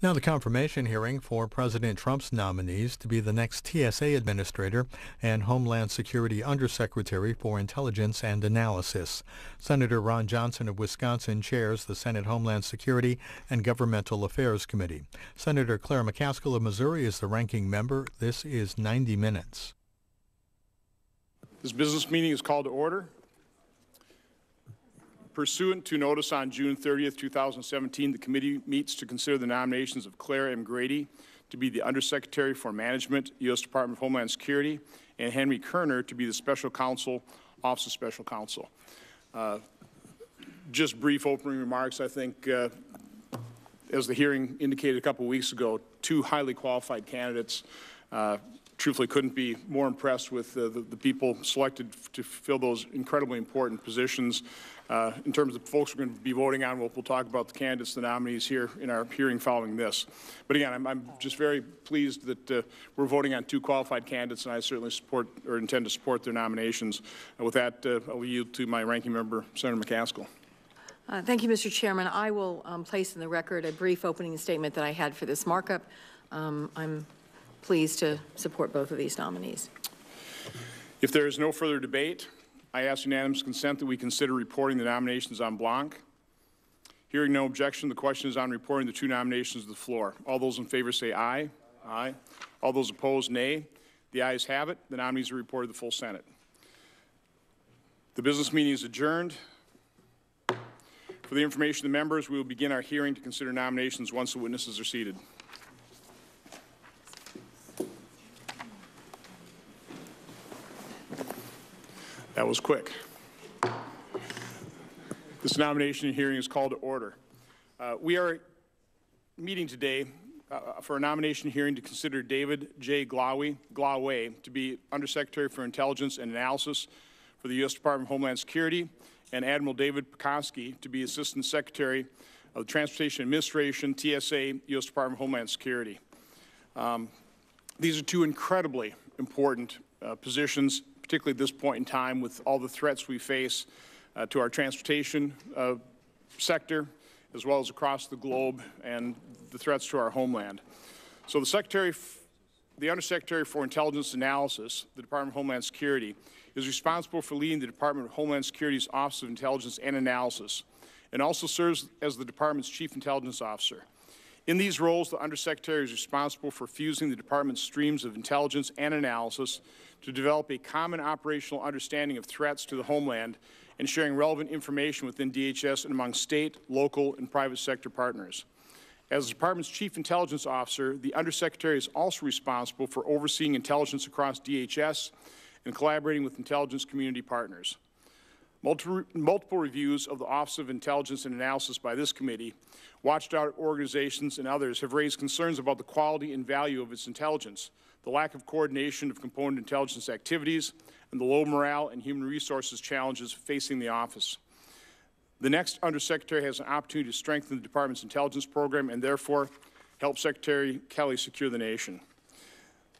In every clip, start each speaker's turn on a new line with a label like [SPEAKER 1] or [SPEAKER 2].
[SPEAKER 1] Now the confirmation hearing for President Trump's nominees to be the next TSA administrator and Homeland Security Undersecretary for Intelligence and Analysis. Senator Ron Johnson of Wisconsin chairs the Senate Homeland Security and Governmental Affairs Committee. Senator Claire McCaskill of Missouri is the ranking member. This is 90 minutes.
[SPEAKER 2] This business meeting is called to order. Pursuant to notice on June 30th, 2017, the committee meets to consider the nominations of Claire M. Grady to be the Undersecretary for Management, U.S. Department of Homeland Security, and Henry Kerner to be the Special Counsel, Office of Special Counsel. Just brief opening remarks. I think, as the hearing indicated a couple weeks ago, two highly qualified candidates. Truthfully, couldn't be more impressed with the people selected to fill those incredibly important positions. In terms of folks we're going to be voting on, we'll talk about the candidates, the nominees here in our hearing following this. But again, I'm just very pleased that we're voting on two qualified candidates, and I certainly support or intend to support their nominations. With that, I'll yield to my ranking member, Senator McCaskill.
[SPEAKER 3] Thank you, Mr. Chairman. I will place in the record a brief opening statement that I had for this markup. I'm pleased to support both of these nominees.
[SPEAKER 2] If there is no further debate, I ask unanimous consent that we consider reporting the nominations en bloc. Hearing no objection, the question is on reporting the two nominations to the floor. All those in favor say aye. Aye. All those opposed, nay. The ayes have it. The nominees are reported to the full Senate. The business meeting is adjourned. For the information of the members, we will begin our hearing to consider nominations once the witnesses are seated. That was quick. This nomination hearing is called to order. We are meeting today for a nomination hearing to consider David J. Glaway to be Undersecretary for Intelligence and Analysis for the U.S. Department of Homeland Security, and Admiral David McCaskill to be Assistant Secretary of the Transportation Administration, TSA, U.S. Department of Homeland Security. These are two incredibly important positions, particularly at this point in time with all the threats we face to our transportation sector, as well as across the globe, and the threats to our homeland. So the Undersecretary for Intelligence Analysis, the Department of Homeland Security, is responsible for leading the Department of Homeland Security's Office of Intelligence and Analysis, and also serves as the Department's Chief Intelligence Officer. In these roles, the Undersecretary is responsible for fusing the Department's streams of intelligence and analysis to develop a common operational understanding of threats to the homeland and sharing relevant information within DHS and among state, local, and private sector partners. As the Department's Chief Intelligence Officer, the Undersecretary is also responsible for overseeing intelligence across DHS and collaborating with intelligence community partners. Multiple reviews of the Office of Intelligence and Analysis by this committee, watchdog organizations, and others have raised concerns about the quality and value of its intelligence, the lack of coordination of component intelligence activities, and the low morale and human resources challenges facing the office. The next Undersecretary has an opportunity to strengthen the Department's intelligence program and therefore help Secretary Kelly secure the nation.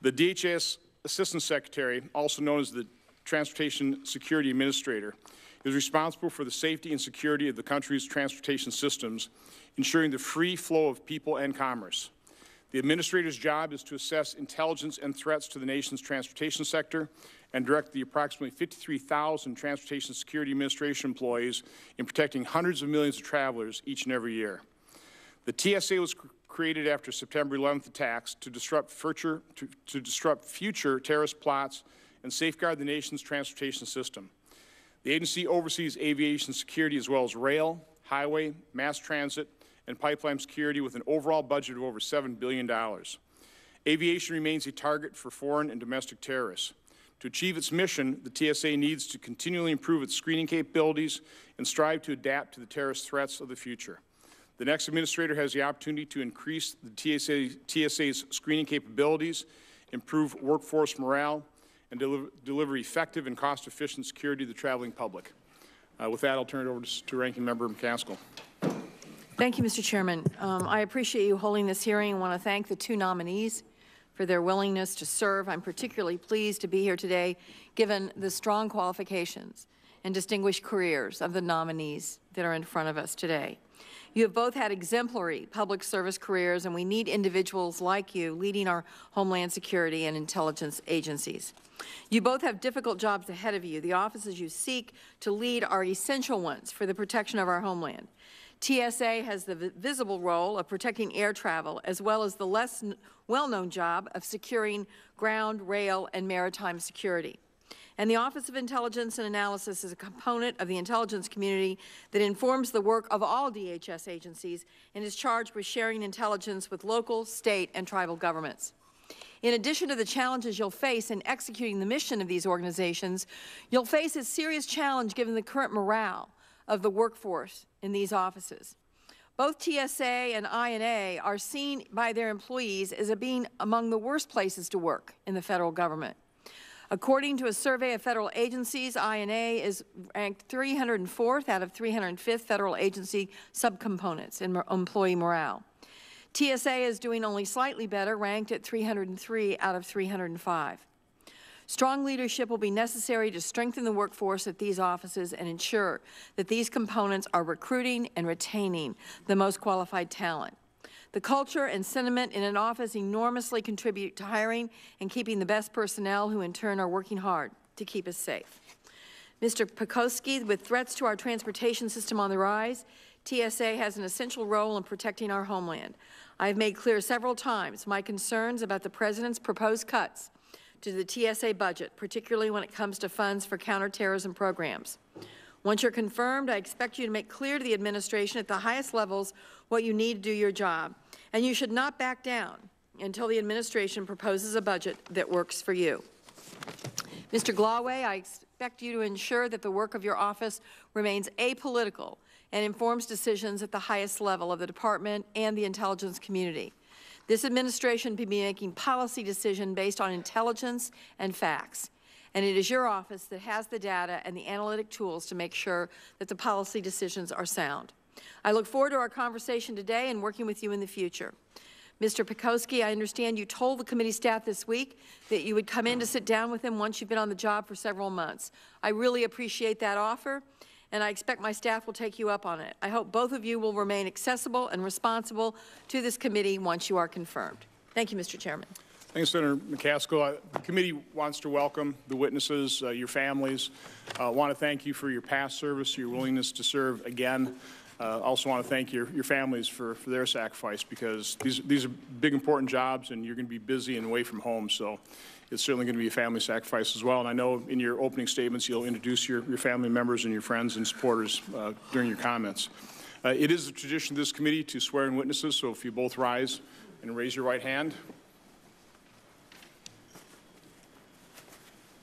[SPEAKER 2] The DHS Assistant Secretary, also known as the Transportation Security Administrator, is responsible for the safety and security of the country's transportation systems, ensuring the free flow of people and commerce. The Administrator's job is to assess intelligence and threats to the nation's transportation sector and direct the approximately 53,000 Transportation Security Administration employees in protecting hundreds of millions of travelers each and every year. The TSA was created after September 11th attacks to disrupt future terrorist plots and safeguard the nation's transportation system. The agency oversees aviation security as well as rail, highway, mass transit, and pipeline security with an overall budget of over $7 billion. Aviation remains a target for foreign and domestic terrorists. To achieve its mission, the TSA needs to continually improve its screening capabilities and strive to adapt to the terrorist threats of the future. The next Administrator has the opportunity to increase the TSA's screening capabilities, improve workforce morale, and deliver effective and cost-efficient security to the traveling public. With that, I'll turn it over to Ranking Member McCaskill.
[SPEAKER 3] Thank you, Mr. Chairman. I appreciate you holding this hearing and want to thank the two nominees for their willingness to serve. I'm particularly pleased to be here today, given the strong qualifications and distinguished careers of the nominees that are in front of us today. You have both had exemplary public service careers, and we need individuals like you leading our Homeland Security and intelligence agencies. You both have difficult jobs ahead of you. The offices you seek to lead are essential ones for the protection of our homeland. TSA has the visible role of protecting air travel, as well as the less well-known job of securing ground, rail, and maritime security. And the Office of Intelligence and Analysis is a component of the intelligence community that informs the work of all DHS agencies and is charged with sharing intelligence with local, state, and tribal governments. In addition to the challenges you'll face in executing the mission of these organizations, you'll face a serious challenge given the current morale of the workforce in these offices. Both TSA and INA are seen by their employees as being among the worst places to work in the federal government. According to a survey of federal agencies, INA is ranked 304th out of 305th federal agency subcomponents in employee morale. TSA is doing only slightly better, ranked at 303 out of 305. Strong leadership will be necessary to strengthen the workforce at these offices and ensure that these components are recruiting and retaining the most qualified talent. The culture and sentiment in an office enormously contribute to hiring and keeping the best personnel, who in turn are working hard to keep us safe. Mr. McCaskill, with threats to our transportation system on the rise, TSA has an essential role in protecting our homeland. I have made clear several times my concerns about the President's proposed cuts to the TSA budget, particularly when it comes to funds for counterterrorism programs. Once you're confirmed, I expect you to make clear to the administration at the highest levels what you need to do your job, and you should not back down until the administration proposes a budget that works for you. Mr. Glaway, I expect you to ensure that the work of your office remains apolitical and informs decisions at the highest level of the department and the intelligence community. This administration will be making policy decisions based on intelligence and facts, and it is your office that has the data and the analytic tools to make sure that the policy decisions are sound. I look forward to our conversation today and working with you in the future. Mr. McCaskill, I understand you told the committee staff this week that you would come in to sit down with him once you've been on the job for several months. I really appreciate that offer, and I expect my staff will take you up on it. I hope both of you will remain accessible and responsible to this committee once you are confirmed. Thank you, Mr. Chairman.
[SPEAKER 2] Thanks, Senator McCaskill. The committee wants to welcome the witnesses, your families. I want to thank you for your past service, your willingness to serve again. Also want to thank your families for their sacrifice, because these are big, important jobs, and you're going to be busy and away from home. So it's certainly going to be a family sacrifice as well. And I know in your opening statements you'll introduce your family members and your friends and supporters during your comments. It is a tradition of this committee to swear in witnesses, so if you both rise and raise your right hand.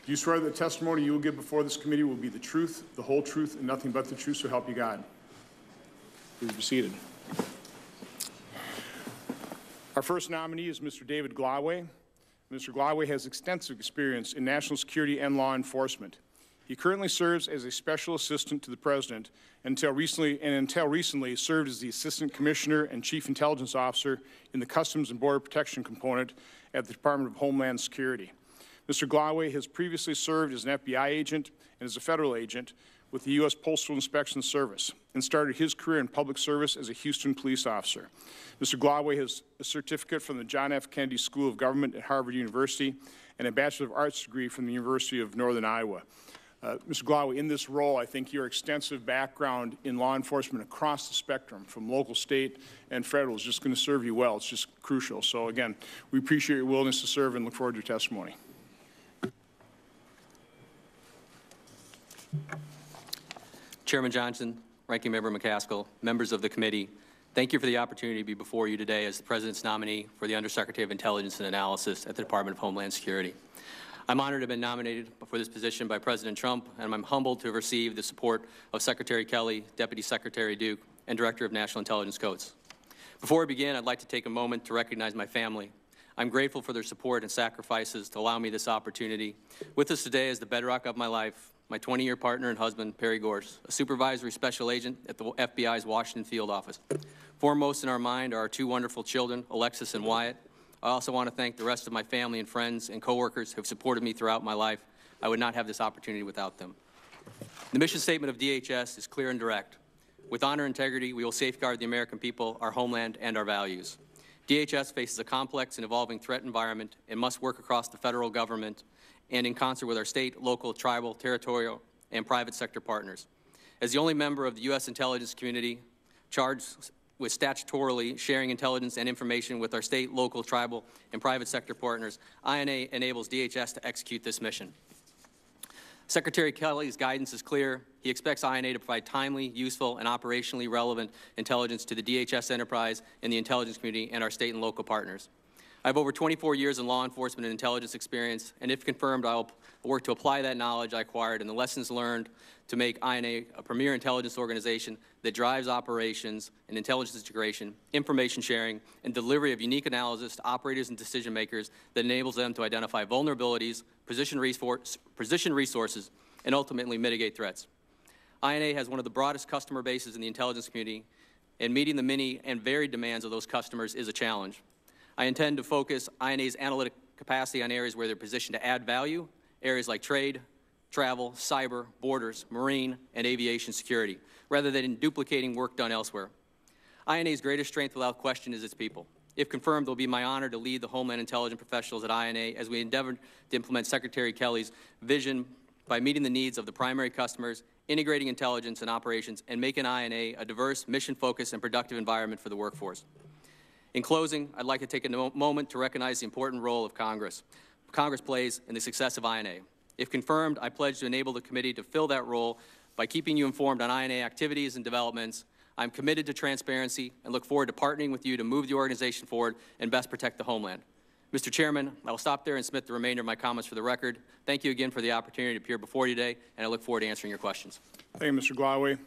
[SPEAKER 2] Do you swear that the testimony you will give before this committee will be the truth, the whole truth, and nothing but the truth, so help you God? Please be seated. Our first nominee is Mr. David Glaway. Mr. Glaway has extensive experience in national security and law enforcement. He currently serves as a special assistant to the President, and until recently served as the Assistant Commissioner and Chief Intelligence Officer in the Customs and Border Protection component at the Department of Homeland Security. Mr. Glaway has previously served as an FBI agent and as a federal agent with the U.S. Postal Inspection Service, and started his career in public service as a Houston police officer. Mr. Glaway has a certificate from the John F. Kennedy School of Government at Harvard University and a Bachelor of Arts degree from the University of Northern Iowa. Mr. Glaway, in this role, I think your extensive background in law enforcement across the spectrum, from local, state, and federal, is just going to serve you well. It's just crucial. So again, we appreciate your willingness to serve and look forward to your testimony.
[SPEAKER 4] Chairman Johnson, Ranking Member McCaskill, members of the committee, thank you for the opportunity to be before you today as the President's nominee for the Undersecretary of Intelligence and Analysis at the Department of Homeland Security. I'm honored to have been nominated for this position by President Trump, and I'm humbled to have received the support of Secretary Kelly, Deputy Secretary Duke, and Director of National Intelligence Coates. Before we begin, I'd like to take a moment to recognize my family. I'm grateful for their support and sacrifices to allow me this opportunity. With us today is the bedrock of my life, my 20-year partner and husband, Perry Gorse, a supervisory special agent at the FBI's Washington Field office. Foremost in our mind are our two wonderful children, Alexis and Wyatt. I also want to thank the rest of my family and friends and coworkers who have supported me throughout my life. I would not have this opportunity without them. The mission statement of DHS is clear and direct. With honor and integrity, we will safeguard the American people, our homeland, and our values. DHS faces a complex and evolving threat environment and must work across the federal government and in concert with our state, local, tribal, territorial, and private sector partners. As the only member of the U.S. intelligence community charged with statutorily sharing intelligence and information with our state, local, tribal, and private sector partners, INA enables DHS to execute this mission. Secretary Kelly's guidance is clear. He expects INA to provide timely, useful, and operationally relevant intelligence to the DHS enterprise and the intelligence community and our state and local partners. I have over 24 years in law enforcement and intelligence experience, and if confirmed, I will work to apply that knowledge I acquired and the lessons learned to make INA a premier intelligence organization that drives operations and intelligence integration, information sharing, and delivery of unique analysis to operators and decision makers that enables them to identify vulnerabilities, position resources, and ultimately mitigate threats. INA has one of the broadest customer bases in the intelligence community, and meeting the many and varied demands of those customers is a challenge. I intend to focus INA's analytic capacity on areas where they're positioned to add value, areas like trade, travel, cyber, borders, marine, and aviation security, rather than in duplicating work done elsewhere. INA's greatest strength, without question, is its people. If confirmed, it will be my honor to lead the Homeland Intelligence professionals at INA as we endeavor to implement Secretary Kelly's vision by meeting the needs of the primary customers, integrating intelligence and operations, and making INA a diverse, mission-focused, and productive environment for the workforce. In closing, I'd like to take a moment to recognize the important role of Congress plays in the success of INA. If confirmed, I pledge to enable the committee to fill that role by keeping you informed on INA activities and developments. I'm committed to transparency and look forward to partnering with you to move the organization forward and best protect the homeland. Mr. Chairman, I will stop there and submit the remainder of my comments for the record. Thank you again for the opportunity to appear before you today, and I look forward to answering your questions.
[SPEAKER 2] Thank you, Mr. Glaway.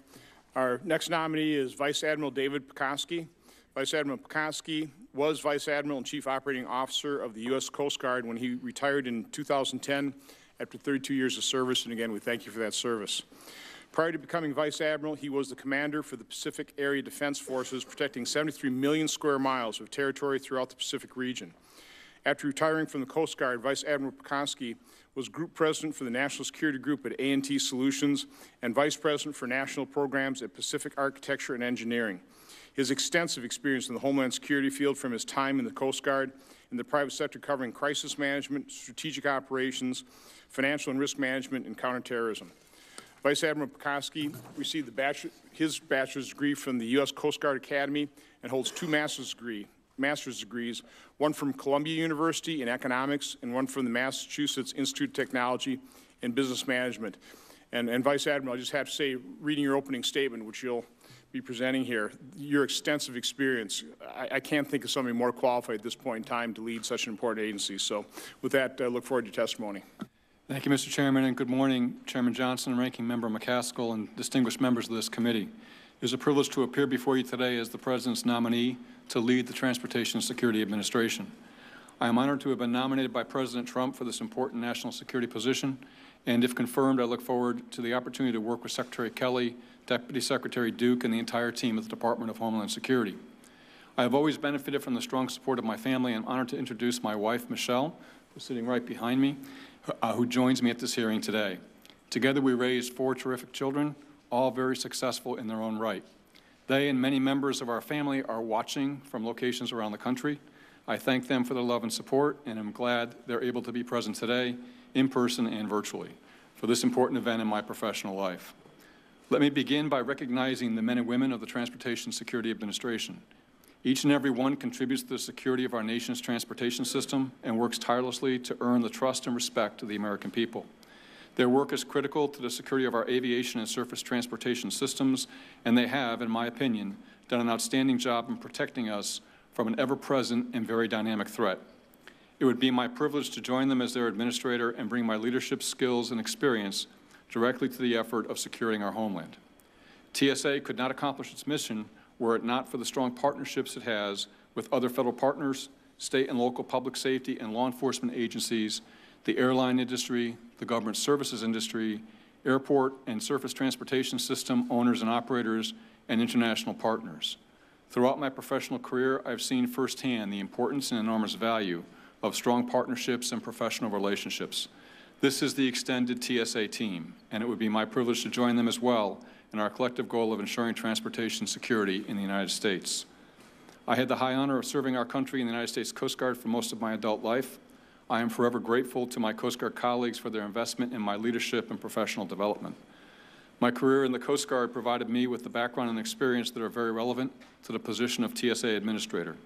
[SPEAKER 2] Our next nominee is Vice Admiral David McCaskill. Vice Admiral McCaskill was Vice Admiral and Chief Operating Officer of the U.S. Coast Guard when he retired in 2010 after 32 years of service, and again, we thank you for that service. Prior to becoming Vice Admiral, he was the commander for the Pacific Area Defense Forces, protecting 73 million square miles of territory throughout the Pacific region. After retiring from the Coast Guard, Vice Admiral McCaskill was Group President for the National Security Group at A&T Solutions and Vice President for National Programs at Pacific Architecture and Engineering. His extensive experience in the Homeland Security field from his time in the Coast Guard and the private sector covering crisis management, strategic operations, financial and risk management, and counterterrorism. Vice Admiral McCaskill received his bachelor's degree from the U.S. Coast Guard Academy and holds two master's degrees, one from Columbia University in economics and one from the Massachusetts Institute of Technology in business management. And Vice Admiral, I just have to say, reading your opening statement, which you'll be presenting here, your extensive experience, I can't think of somebody more qualified at this point in time to lead such an important agency. So with that, I look forward to your testimony.
[SPEAKER 5] Thank you, Mr. Chairman, and good morning, Chairman Johnson, Ranking Member McCaskill, and distinguished members of this committee. It is a privilege to appear before you today as the President's nominee to lead the Transportation Security Administration. I am honored to have been nominated by President Trump for this important national security position, and if confirmed, I look forward to the opportunity to work with Secretary Kelly, Deputy Secretary Duke, and the entire team at the Department of Homeland Security. I have always benefited from the strong support of my family, and I'm honored to introduce my wife, Michelle, who's sitting right behind me, who joins me at this hearing today. Together, we raised 4 terrific children, all very successful in their own right. They and many members of our family are watching from locations around the country. I thank them for their love and support, and I'm glad they're able to be present today, in person and virtually, for this important event in my professional life. Let me begin by recognizing the men and women of the Transportation Security Administration. Each and every one contributes to the security of our nation's transportation system and works tirelessly to earn the trust and respect of the American people. Their work is critical to the security of our aviation and surface transportation systems, and they have, in my opinion, done an outstanding job in protecting us from an ever-present and very dynamic threat. It would be my privilege to join them as their administrator and bring my leadership skills and experience directly to the effort of securing our homeland. TSA could not accomplish its mission were it not for the strong partnerships it has with other federal partners, state and local public safety and law enforcement agencies, the airline industry, the government services industry, airport and surface transportation system owners and operators, and international partners. Throughout my professional career, I've seen firsthand the importance and enormous value of strong partnerships and professional relationships. This is the extended TSA team, and it would be my privilege to join them as well and our collective goal of ensuring transportation security in the United States. I had the high honor of serving our country in the United States Coast Guard for most of my adult life. I am forever grateful to my Coast Guard colleagues for their investment in my leadership and professional development. My career in the Coast Guard provided me with the background and experience that are very relevant to the position of TSA Administrator.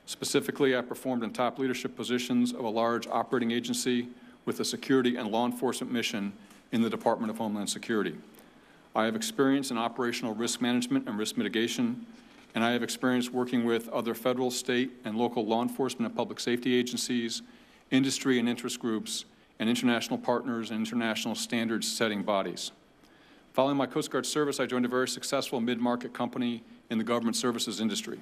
[SPEAKER 5] Specifically, I performed in top leadership positions of a large operating agency with a security and law enforcement mission in the Department of Homeland Security. I have experience in operational risk management and risk mitigation, and I have experience working with other federal, state, and local law enforcement and public safety agencies, industry and interest groups, and international partners and international standards-setting bodies. Following my Coast Guard service, I joined a very successful mid-market company in the government services industry.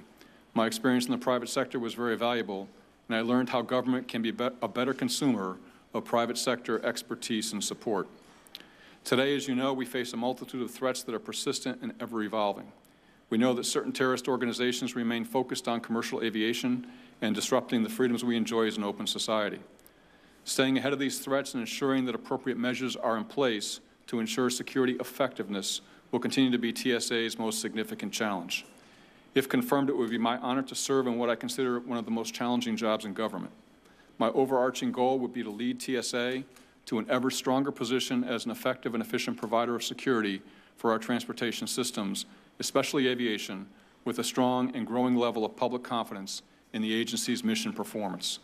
[SPEAKER 5] My experience in the private sector was very valuable, and I learned how government can be a better consumer of private sector expertise and support. Today, as you know, we face a multitude of threats that are persistent and ever-evolving. We know that certain terrorist organizations remain focused on commercial aviation and disrupting the freedoms we enjoy as an open society. Staying ahead of these threats and ensuring that appropriate measures are in place to ensure security effectiveness will continue to be TSA's most significant challenge. If confirmed, it would be my honor to serve in what I consider one of the most challenging jobs in government. My overarching goal would be to lead TSA to an ever stronger position as an effective and efficient provider of security for our transportation systems, especially aviation, with a strong and growing level of public confidence in the agency's mission performance.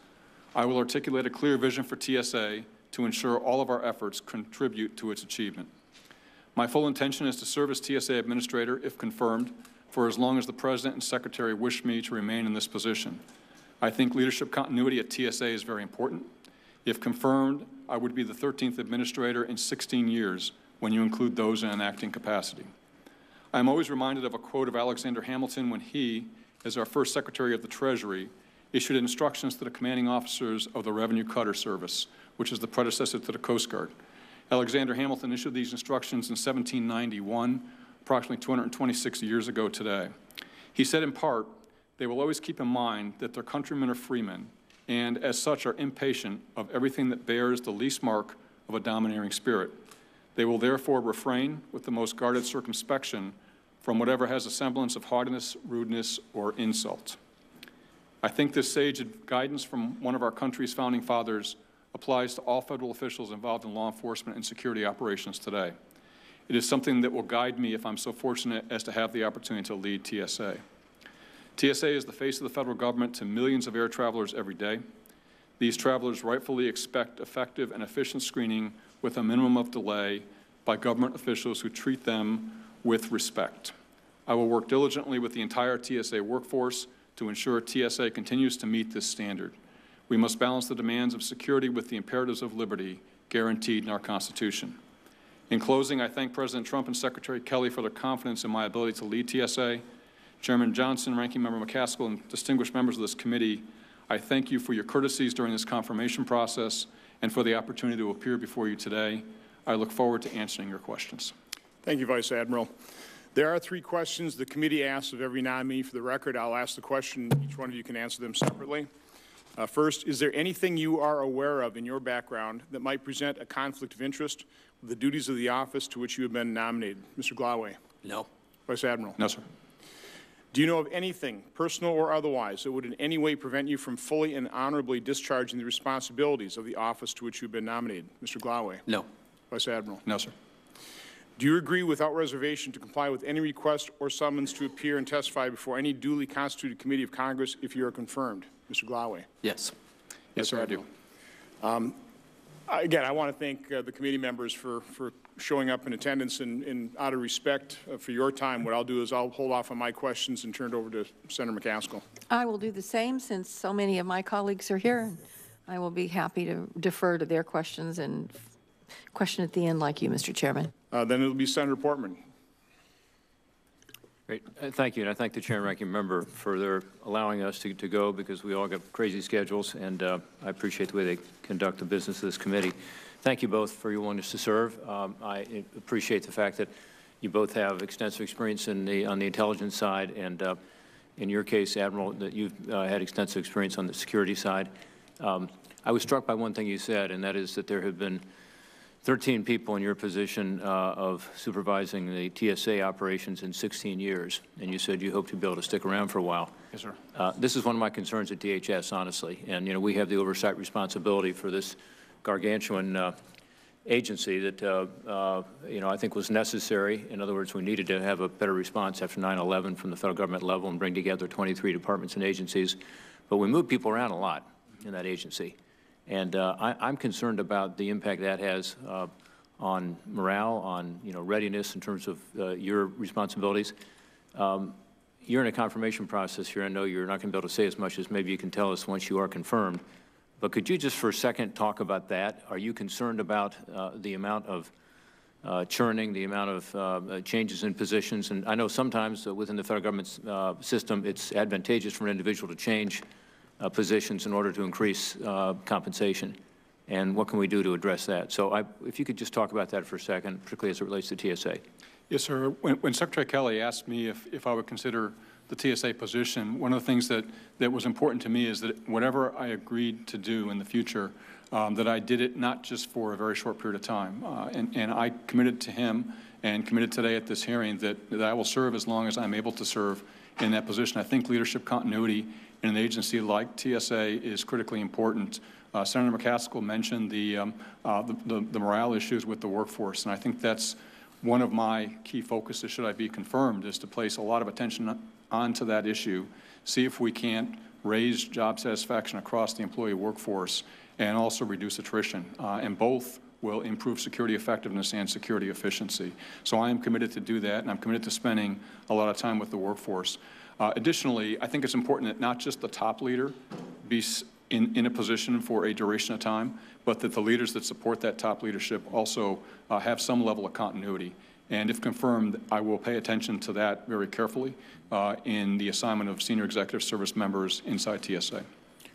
[SPEAKER 5] I will articulate a clear vision for TSA to ensure all of our efforts contribute to its achievement. My full intention is to serve as TSA Administrator, if confirmed, for as long as the President and Secretary wish me to remain in this position. I think leadership continuity at TSA is very important. If confirmed, I would be the 13th Administrator in 16 years when you include those in an acting capacity. I am always reminded of a quote of Alexander Hamilton when he, as our first Secretary of the Treasury, issued instructions to the commanding officers of the Revenue Cutter Service, which is the predecessor to the Coast Guard. Alexander Hamilton issued these instructions in 1791, approximately 226 years ago today. He said in part, they will always keep in mind that their countrymen are freemen, and as such are impatient of everything that bears the least mark of a domineering spirit. They will therefore refrain with the most guarded circumspection from whatever has a semblance of haughtiness, rudeness, or insult. I think this sage guidance from one of our country's founding fathers applies to all federal officials involved in law enforcement and security operations today. It is something that will guide me if I'm so fortunate as to have the opportunity to lead TSA. TSA is the face of the federal government to millions of air travelers every day. These travelers rightfully expect effective and efficient screening with a minimum of delay by government officials who treat them with respect. I will work diligently with the entire TSA workforce to ensure TSA continues to meet this standard. We must balance the demands of security with the imperatives of liberty guaranteed in our Constitution. In closing, I thank President Trump and Secretary Kelly for their confidence in my ability to lead TSA. Chairman Johnson, Ranking Member McCaskill, and distinguished members of this committee, I thank you for your courtesies during this confirmation process and for the opportunity to appear before you today. I look forward to answering your questions.
[SPEAKER 2] Thank you, Vice Admiral. There are 3 questions the committee asks of every nominee. For the record, I'll ask the question. Each one of you can answer them separately. First, is there anything you are aware of in your background that might present a conflict of interest with the duties of the office to which you have been nominated? Mr. Glaway.
[SPEAKER 4] No.
[SPEAKER 2] Vice Admiral.
[SPEAKER 5] No, sir.
[SPEAKER 2] Do you know of anything, personal or otherwise, that would in any way prevent you from fully and honorably discharging the responsibilities of the office to which you have been nominated? Mr. Glaway.
[SPEAKER 4] No.
[SPEAKER 2] Vice Admiral.
[SPEAKER 5] No, sir.
[SPEAKER 2] Do you agree without reservation to comply with any request or summons to appear and testify before any duly constituted committee of Congress if you are confirmed? Mr. Glaway.
[SPEAKER 4] Yes.
[SPEAKER 5] Yes, sir, I do.
[SPEAKER 2] Again, I want to thank the committee members for showing up in attendance, and out of respect for your time, what I'll do is I'll hold off on my questions and turn it over to Senator McCaskill.
[SPEAKER 3] I will do the same since so many of my colleagues are here. I will be happy to defer to their questions and question at the end like you, Mr. Chairman.
[SPEAKER 2] Then it'll be Senator Portman.
[SPEAKER 6] Great. Thank you, and I thank the Chair and Ranking Member for their allowing us to go because we all got crazy schedules, and I appreciate the way they conduct the business of this committee. Thank you both for your willingness to serve. I appreciate the fact that you both have extensive experience on the intelligence side, and in your case, Admiral, that you've had extensive experience on the security side. I was struck by one thing you said, and that is that there have been 13 people in your position of supervising the TSA operations in 16 years, and you said you hope to be able to stick around for a while.
[SPEAKER 5] Yes, sir.
[SPEAKER 6] This is one of my concerns at DHS, honestly, and we have the oversight responsibility for this gargantuan agency that I think was necessary. In other words, we needed to have a better response after 9/11 from the federal government level and bring together 23 departments and agencies. But we move people around a lot in that agency. And I'm concerned about the impact that has on morale, on readiness in terms of your responsibilities. You're in a confirmation process here. I know you're not going to be able to say as much as maybe you can tell us once you are confirmed. But could you just for a second talk about that? Are you concerned about the amount of churning, the amount of changes in positions? And I know sometimes within the federal government's system, it's advantageous for an individual to change positions in order to increase compensation. And what can we do to address that? So if you could just talk about that for a second, particularly as it relates to TSA.
[SPEAKER 5] Yes, sir. When Secretary Kelly asked me if I would consider the TSA position, one of the things that was important to me is that whatever I agreed to do in the future, that I did it not just for a very short period of time. And I committed to him and committed today at this hearing that I will serve as long as I'm able to serve in that position. I think leadership continuity in an agency like TSA is critically important. Senator McCaskill mentioned the morale issues with the workforce, and I think that's one of my key focuses, should I be confirmed, is to place a lot of attention onto that issue, see if we can't raise job satisfaction across the employee workforce and also reduce attrition, and both will improve security effectiveness and security efficiency. So I am committed to do that, and I'm committed to spending a lot of time with the workforce. Additionally, I think it's important that not just the top leader be in a position for a duration of time, but that the leaders that support that top leadership also have some level of continuity. And if confirmed, I will pay attention to that very carefully in the assignment of senior executive service members inside TSA.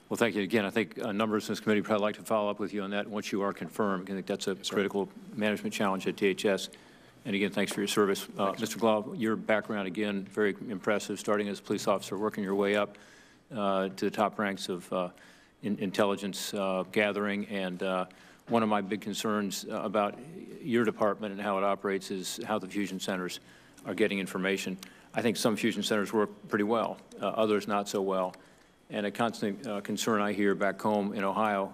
[SPEAKER 6] Well, thank you again. I think numbers in this committee would probably like to follow up with you on that once you are confirmed. I think that's a critical management challenge at DHS. And again, thanks for your service. Mr. Glau, your background, again, very impressive, starting as a police officer, working your way up to the top ranks of intelligence gathering. And one of my big concerns about your department and how it operates is how the fusion centers are getting information. I think some fusion centers work pretty well, others not so well. And a constant concern I hear back home in Ohio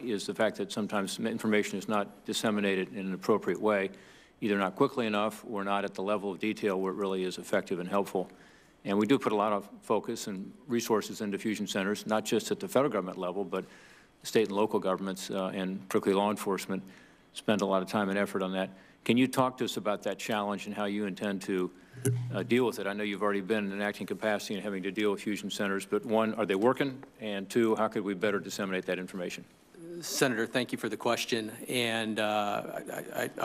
[SPEAKER 6] is the fact that sometimes information is not disseminated in an appropriate way, either not quickly enough or not at the level of detail where it really is effective and helpful. And we do put a lot of focus and resources into fusion centers, not just at the federal government level, but state and local governments and particularly law enforcement spend a lot of time and effort on that. Can you talk to us about that challenge and how you intend to deal with it? I know you've already been in an acting capacity and having to deal with fusion centers, but one, are they working? And two, how could we better disseminate that information?
[SPEAKER 4] Senator, thank you for the question. And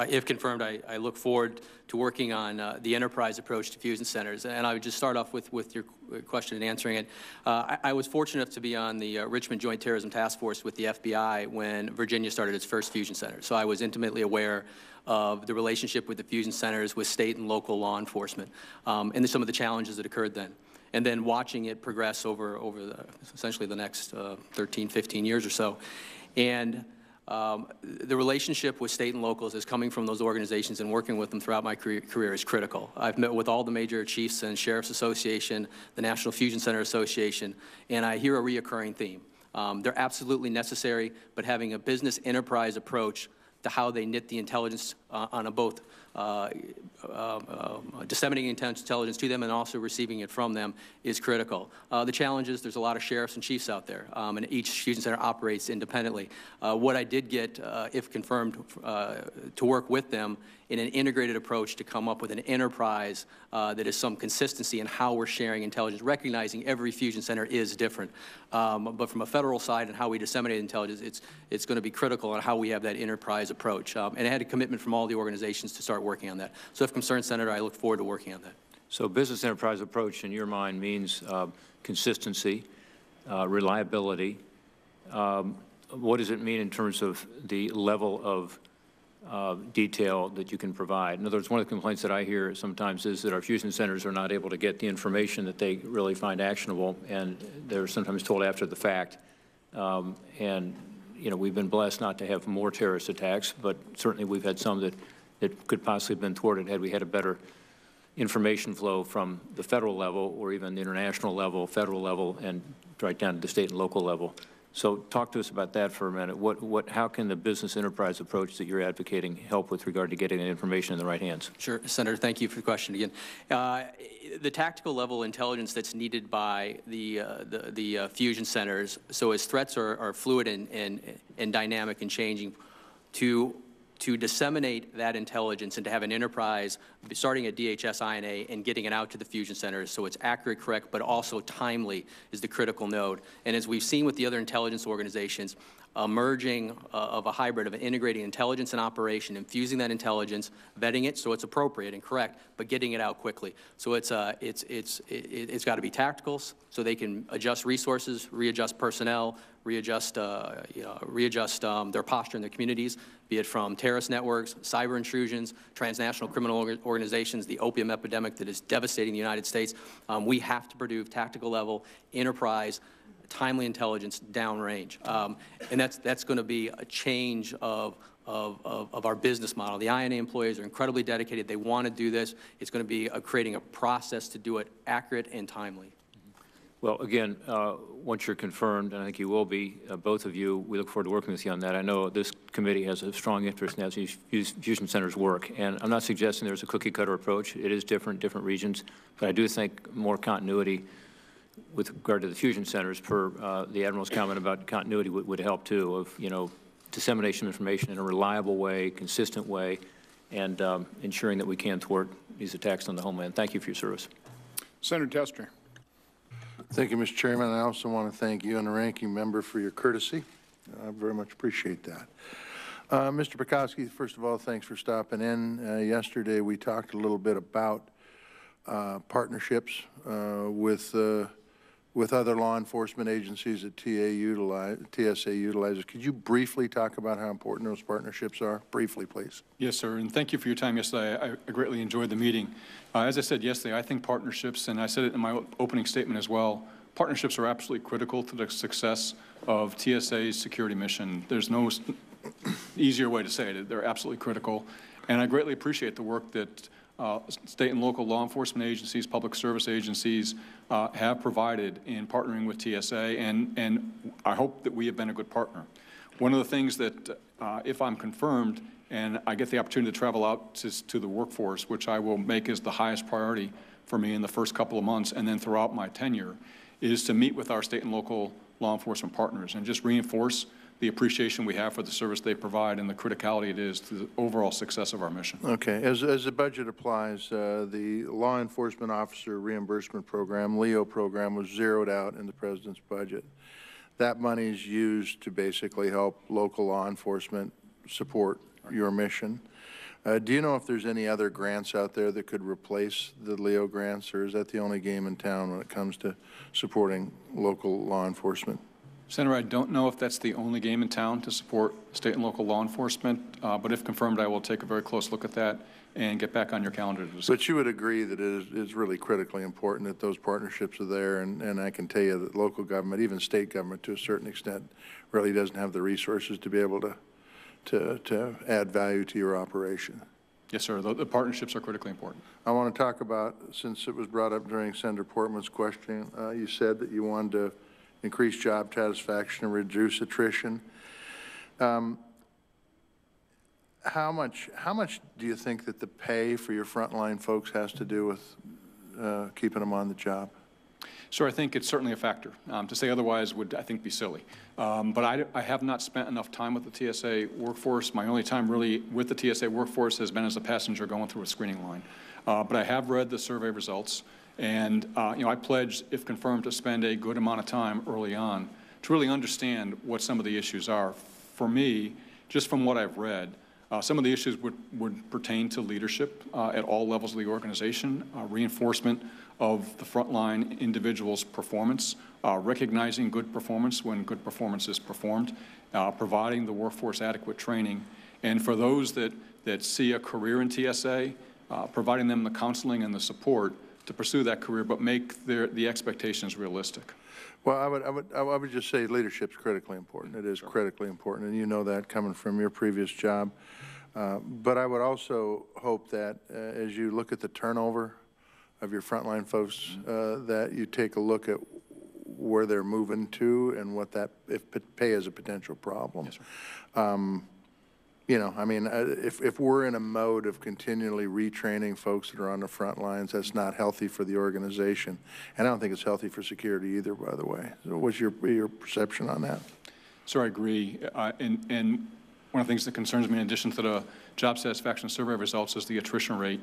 [SPEAKER 4] if confirmed, I look forward to working on the enterprise approach to fusion centers. And I would just start off with your question and answering it. I was fortunate enough to be on the Richmond Joint Terrorism Task Force with the FBI when Virginia started its first fusion center. So I was intimately aware of the relationship with the fusion centers with state and local law enforcement and some of the challenges that occurred then. And then watching it progress over essentially the next 13, 15 years or so. And the relationship with state and locals is coming from those organizations and working with them throughout my career is critical. I've met with all the major chiefs and sheriff's association, the National Fusion Center Association, and I hear a reoccurring theme. They're absolutely necessary, but having a business enterprise approach to how they knit the intelligence on both disseminating intelligence to them and also receiving it from them is critical. The challenge is there's a lot of sheriffs and chiefs out there, and each fusion center operates independently. What I did get, if confirmed, to work with them in an integrated approach to come up with an enterprise that is some consistency in how we're sharing intelligence, recognizing every fusion center is different. But from a federal side and how we disseminate intelligence, it's going to be critical on how we have that enterprise approach. And I had a commitment from all the organizations to start working on that. So if concerned, Senator, I look forward to working on that.
[SPEAKER 6] So business enterprise approach in your mind means consistency, reliability. What does it mean in terms of the level of detail that you can provide? In other words, one of the complaints that I hear sometimes is that our fusion centers are not able to get the information that they really find actionable, and they're sometimes told after the fact. And we've been blessed not to have more terrorist attacks, but certainly we've had some that could possibly have been thwarted had we had a better information flow from the federal level or even the international level, federal level, and right down to the state and local level. So talk to us about that for a minute. How can the business enterprise approach that you're advocating help with regard to getting that information in the right hands?
[SPEAKER 4] Sure, Senator, thank you for the question again. The tactical level intelligence that's needed by the fusion centers, so as threats are fluid and dynamic and changing, to disseminate that intelligence and to have an enterprise starting at DHS INA and getting it out to the fusion centers so it's accurate, correct, but also timely is the critical node. And as we've seen with the other intelligence organizations, a merging of a hybrid of integrating intelligence and operation, infusing that intelligence, vetting it so it's appropriate and correct, but getting it out quickly. So it's got to be tactical, so they can adjust resources, readjust personnel, readjust their posture in their communities, be it from terrorist networks, cyber intrusions, transnational criminal organizations, the opium epidemic that is devastating the United States. We have to produce tactical level enterprise timely intelligence downrange. And that's going to be a change of our business model. The INA employees are incredibly dedicated. They want to do this. It's going to be creating a process to do it accurate and timely.
[SPEAKER 6] Well, again, once you're confirmed, and I think you will be, both of you, we look forward to working with you on that. I know this committee has a strong interest in how these fusion centers work, and I'm not suggesting there's a cookie-cutter approach. It is different regions, but I do think more continuity with regard to the fusion centers, per the Admiral's comment about continuity, would help too, of, dissemination of information in a reliable way, consistent way, and ensuring that we can thwart these attacks on the homeland. Thank you for your service.
[SPEAKER 2] Senator Tester.
[SPEAKER 7] Thank you, Mr. Chairman. I also want to thank you and the ranking member for your courtesy. I very much appreciate that. Mr. McCaskill, first of all, thanks for stopping in. Yesterday, we talked a little bit about partnerships with other law enforcement agencies that TSA utilizes. Could you briefly talk about how important those partnerships are? Briefly, please.
[SPEAKER 5] Yes, sir, and thank you for your time yesterday. I greatly enjoyed the meeting. As I said yesterday, I think partnerships, and I said it in my opening statement as well, partnerships are absolutely critical to the success of TSA's security mission. There's no easier way to say it. They're absolutely critical, and I greatly appreciate the work that state and local law enforcement agencies, public service agencies have provided in partnering with TSA, and I hope that we have been a good partner. One of the things that, if I'm confirmed and I get the opportunity to travel out to the workforce, which I will make as the highest priority for me in the first couple of months and then throughout my tenure, is to meet with our state and local law enforcement partners and just reinforce the appreciation we have for the service they provide and the criticality it is to the overall success of our mission.
[SPEAKER 7] Okay. As the budget applies, the Law Enforcement Officer Reimbursement Program, LEO program, was zeroed out in the President's budget. That money is used to basically help local law enforcement support your mission. Do you know if there's any other grants out there that could replace the LEO grants, or is that the only game in town when it comes to supporting local law enforcement?
[SPEAKER 5] Senator, I don't know if that's the only game in town to support state and local law enforcement, but if confirmed, I will take a very close look at that and get back on your calendar to discuss.
[SPEAKER 7] But you would agree that it is really critically important that those partnerships are there, and I can tell you that local government, even state government to a certain extent, really doesn't have the resources to be able to add value to your operation.
[SPEAKER 5] Yes, sir. The partnerships are critically important. I
[SPEAKER 7] want to talk about, since it was brought up during Senator Portman's question, you said that you wanted to increase job satisfaction and reduce attrition. How much do you think that the pay for your frontline folks has to do with keeping them on the job?
[SPEAKER 5] Sure, I think it's certainly a factor. To say otherwise would, I think, be silly. But I have not spent enough time with the TSA workforce. My only time really with the TSA workforce has been as a passenger going through a screening line. But I have read the survey results, and I pledge, if confirmed, to spend a good amount of time early on to really understand what some of the issues are. For me, just from what I've read, some of the issues would pertain to leadership at all levels of the organization, reinforcement of the frontline individual's performance, recognizing good performance when good performance is performed, providing the workforce adequate training, and for those that see a career in TSA, providing them the counseling and the support to pursue that career, but make the expectations realistic.
[SPEAKER 7] Well, I would just say leadership's critically important. It is critically important, and you know that coming from your previous job. But I would also hope that as you look at the turnover of your frontline folks, that you take a look at where they're moving to and what that, if pay is a potential problem.
[SPEAKER 5] Yes, sir.
[SPEAKER 7] You know, I mean, if we're in a mode of continually retraining folks that are on the front lines, that's not healthy for the organization. And I don't think it's healthy for security either, by the way. So what's your perception on that?
[SPEAKER 5] Sir, I agree. And one of the things that concerns me, in addition to the job satisfaction survey results, is the attrition rate,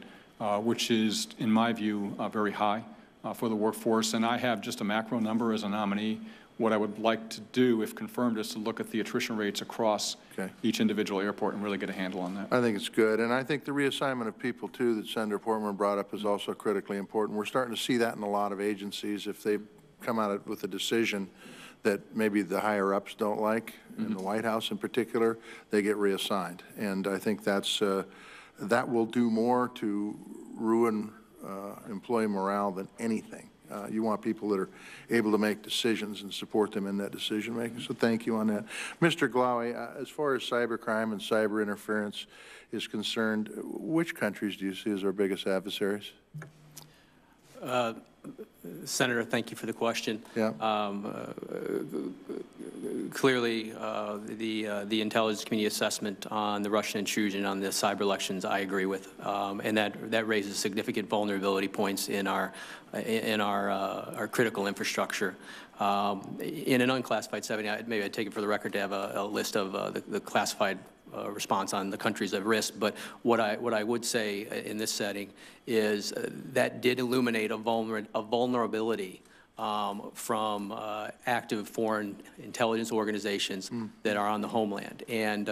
[SPEAKER 5] which is, in my view, very high for the workforce. And I have just a macro number as a nominee. What I would like to do, if confirmed, is to look at the attrition rates across each individual airport and really get a handle on that.
[SPEAKER 7] I think it's good. And I think the reassignment of people, too, that Senator Portman brought up is also critically important. We're starting to see that in a lot of agencies. If they come out with a decision that maybe the higher-ups don't like, in the White House in particular, they get reassigned. And I think that's, that will do more to ruin employee morale than anything. You want people that are able to make decisions and support them in that decision-making. So thank you on that. Mr. Glawe, as far as cybercrime and cyber interference is concerned, which countries do you see as our biggest adversaries?
[SPEAKER 4] Senator, thank you for the question.
[SPEAKER 7] Yeah.
[SPEAKER 4] Clearly, the intelligence community assessment on the Russian intrusion on the cyber elections, I agree with, and that raises significant vulnerability points in our critical infrastructure. In an unclassified setting, maybe I'd take it for the record to have a list of the classified response on the countries of risk, but what I would say in this setting is that did illuminate a vulnerability from active foreign intelligence organizations that are on the homeland. And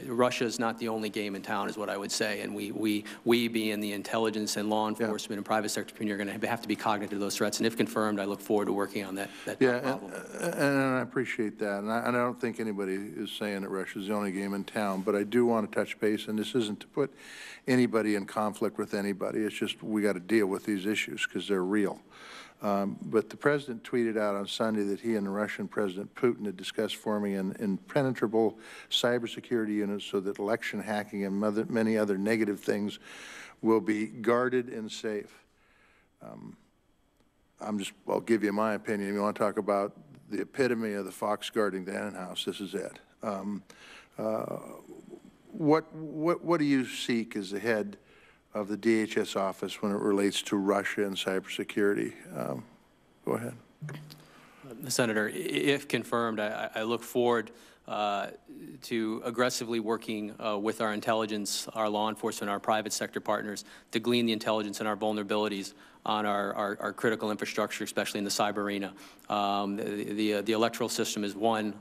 [SPEAKER 4] Russia is not the only game in town, is what I would say. And we being the intelligence and law enforcement and private sector community, are going to have to be cognizant of those threats. And if confirmed, I look forward to working on that problem.
[SPEAKER 7] And I appreciate that. And I don't think anybody is saying that Russia is the only game in town. But I do want to touch base, and this isn't to put anybody in conflict with anybody. It's just we got to deal with these issues because they're real. But the president tweeted out on Sunday that he and the Russian President Putin had discussed forming an impenetrable cybersecurity unit so that election hacking and many other negative things will be guarded and safe. I'll give you my opinion. If you want to talk about the epitome of the fox guarding the hen house, this is it. What do you seek as the head of the DHS office when it relates to Russia and cybersecurity? Go ahead.
[SPEAKER 4] Senator, if confirmed, I look forward to aggressively working with our intelligence, our law enforcement, our private sector partners to glean the intelligence and our vulnerabilities on our critical infrastructure, especially in the cyber arena. The electoral system is one,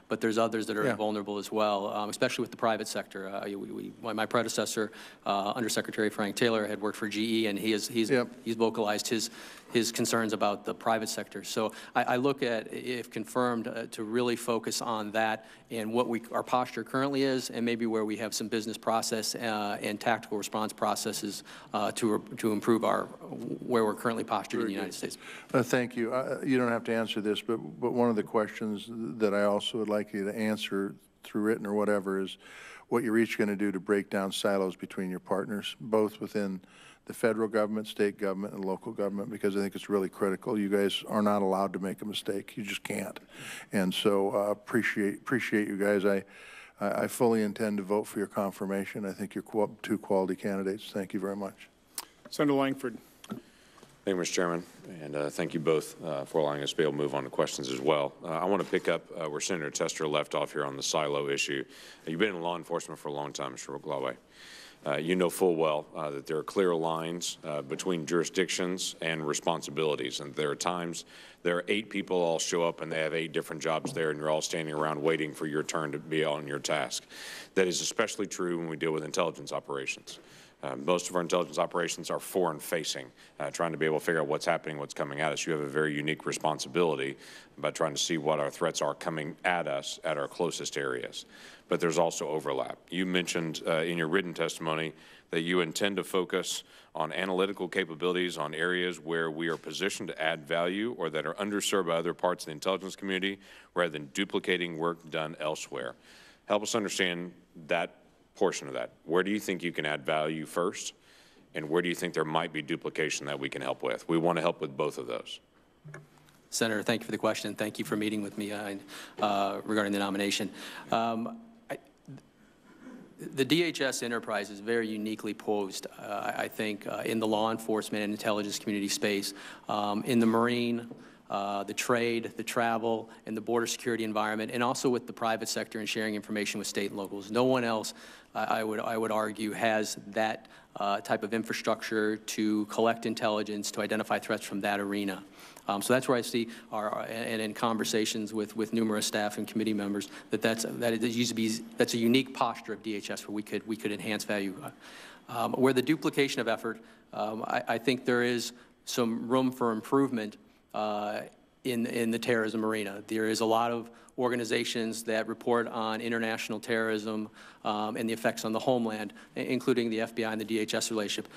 [SPEAKER 4] but there's others that are vulnerable as well, especially with the private sector. My predecessor, Undersecretary Frank Taylor, had worked for GE, and he's vocalized his concerns about the private sector. So I look at, if confirmed, to really focus on that and what our posture currently is, and maybe where we have some business process and tactical response processes to improve where we're currently postured in the United States.
[SPEAKER 7] Thank you. You don't have to answer this, but one of the questions that I also would like you to answer through written or whatever is what you're each going to do to break down silos between your partners, both within the federal government, state government, and local government, because I think it's really critical. You guys are not allowed to make a mistake. You just can't. And so appreciate you guys. I fully intend to vote for your confirmation. I think you're two quality candidates. Thank you very much.
[SPEAKER 2] Senator Langford.
[SPEAKER 8] Thank you, Mr. Chairman, and thank you both for allowing us to be able to move on to questions as well. I want to pick up where Senator Tester left off here on the silo issue. You've been in law enforcement for a long time, Mr. Glawe. You know full well that there are clear lines between jurisdictions and responsibilities, and there are times there are 8 people all show up and they have 8 different jobs there, and you're all standing around waiting for your turn to be on your task. That is especially true when we deal with intelligence operations. Most of our intelligence operations are foreign-facing, trying to be able to figure out what's happening, what's coming at us. You have a very unique responsibility about trying to see what our threats are coming at us at our closest areas. But there's also overlap. You mentioned in your written testimony that you intend to focus on analytical capabilities on areas where we are positioned to add value or that are underserved by other parts of the intelligence community rather than duplicating work done elsewhere. Help us understand that portion of that. Where do you think you can add value first, and where do you think there might be duplication that we can help with? We want to help with both of those.
[SPEAKER 4] Senator, thank you for the question. Thank you for meeting with me regarding the nomination. The DHS enterprise is very uniquely posed, I think, in the law enforcement and intelligence community space, in the Marine, the trade, the travel, and the border security environment, and also with the private sector and sharing information with state and locals. No one else, I would argue, has that type of infrastructure to collect intelligence, to identify threats from that arena. So that's where I see, and in conversations with numerous staff and committee members, that's a unique posture of DHS where we could enhance value. Where the duplication of effort, I think there is some room for improvement in the terrorism arena. There is a lot of organizations that report on international terrorism and the effects on the homeland, including the FBI and the DHS relationship.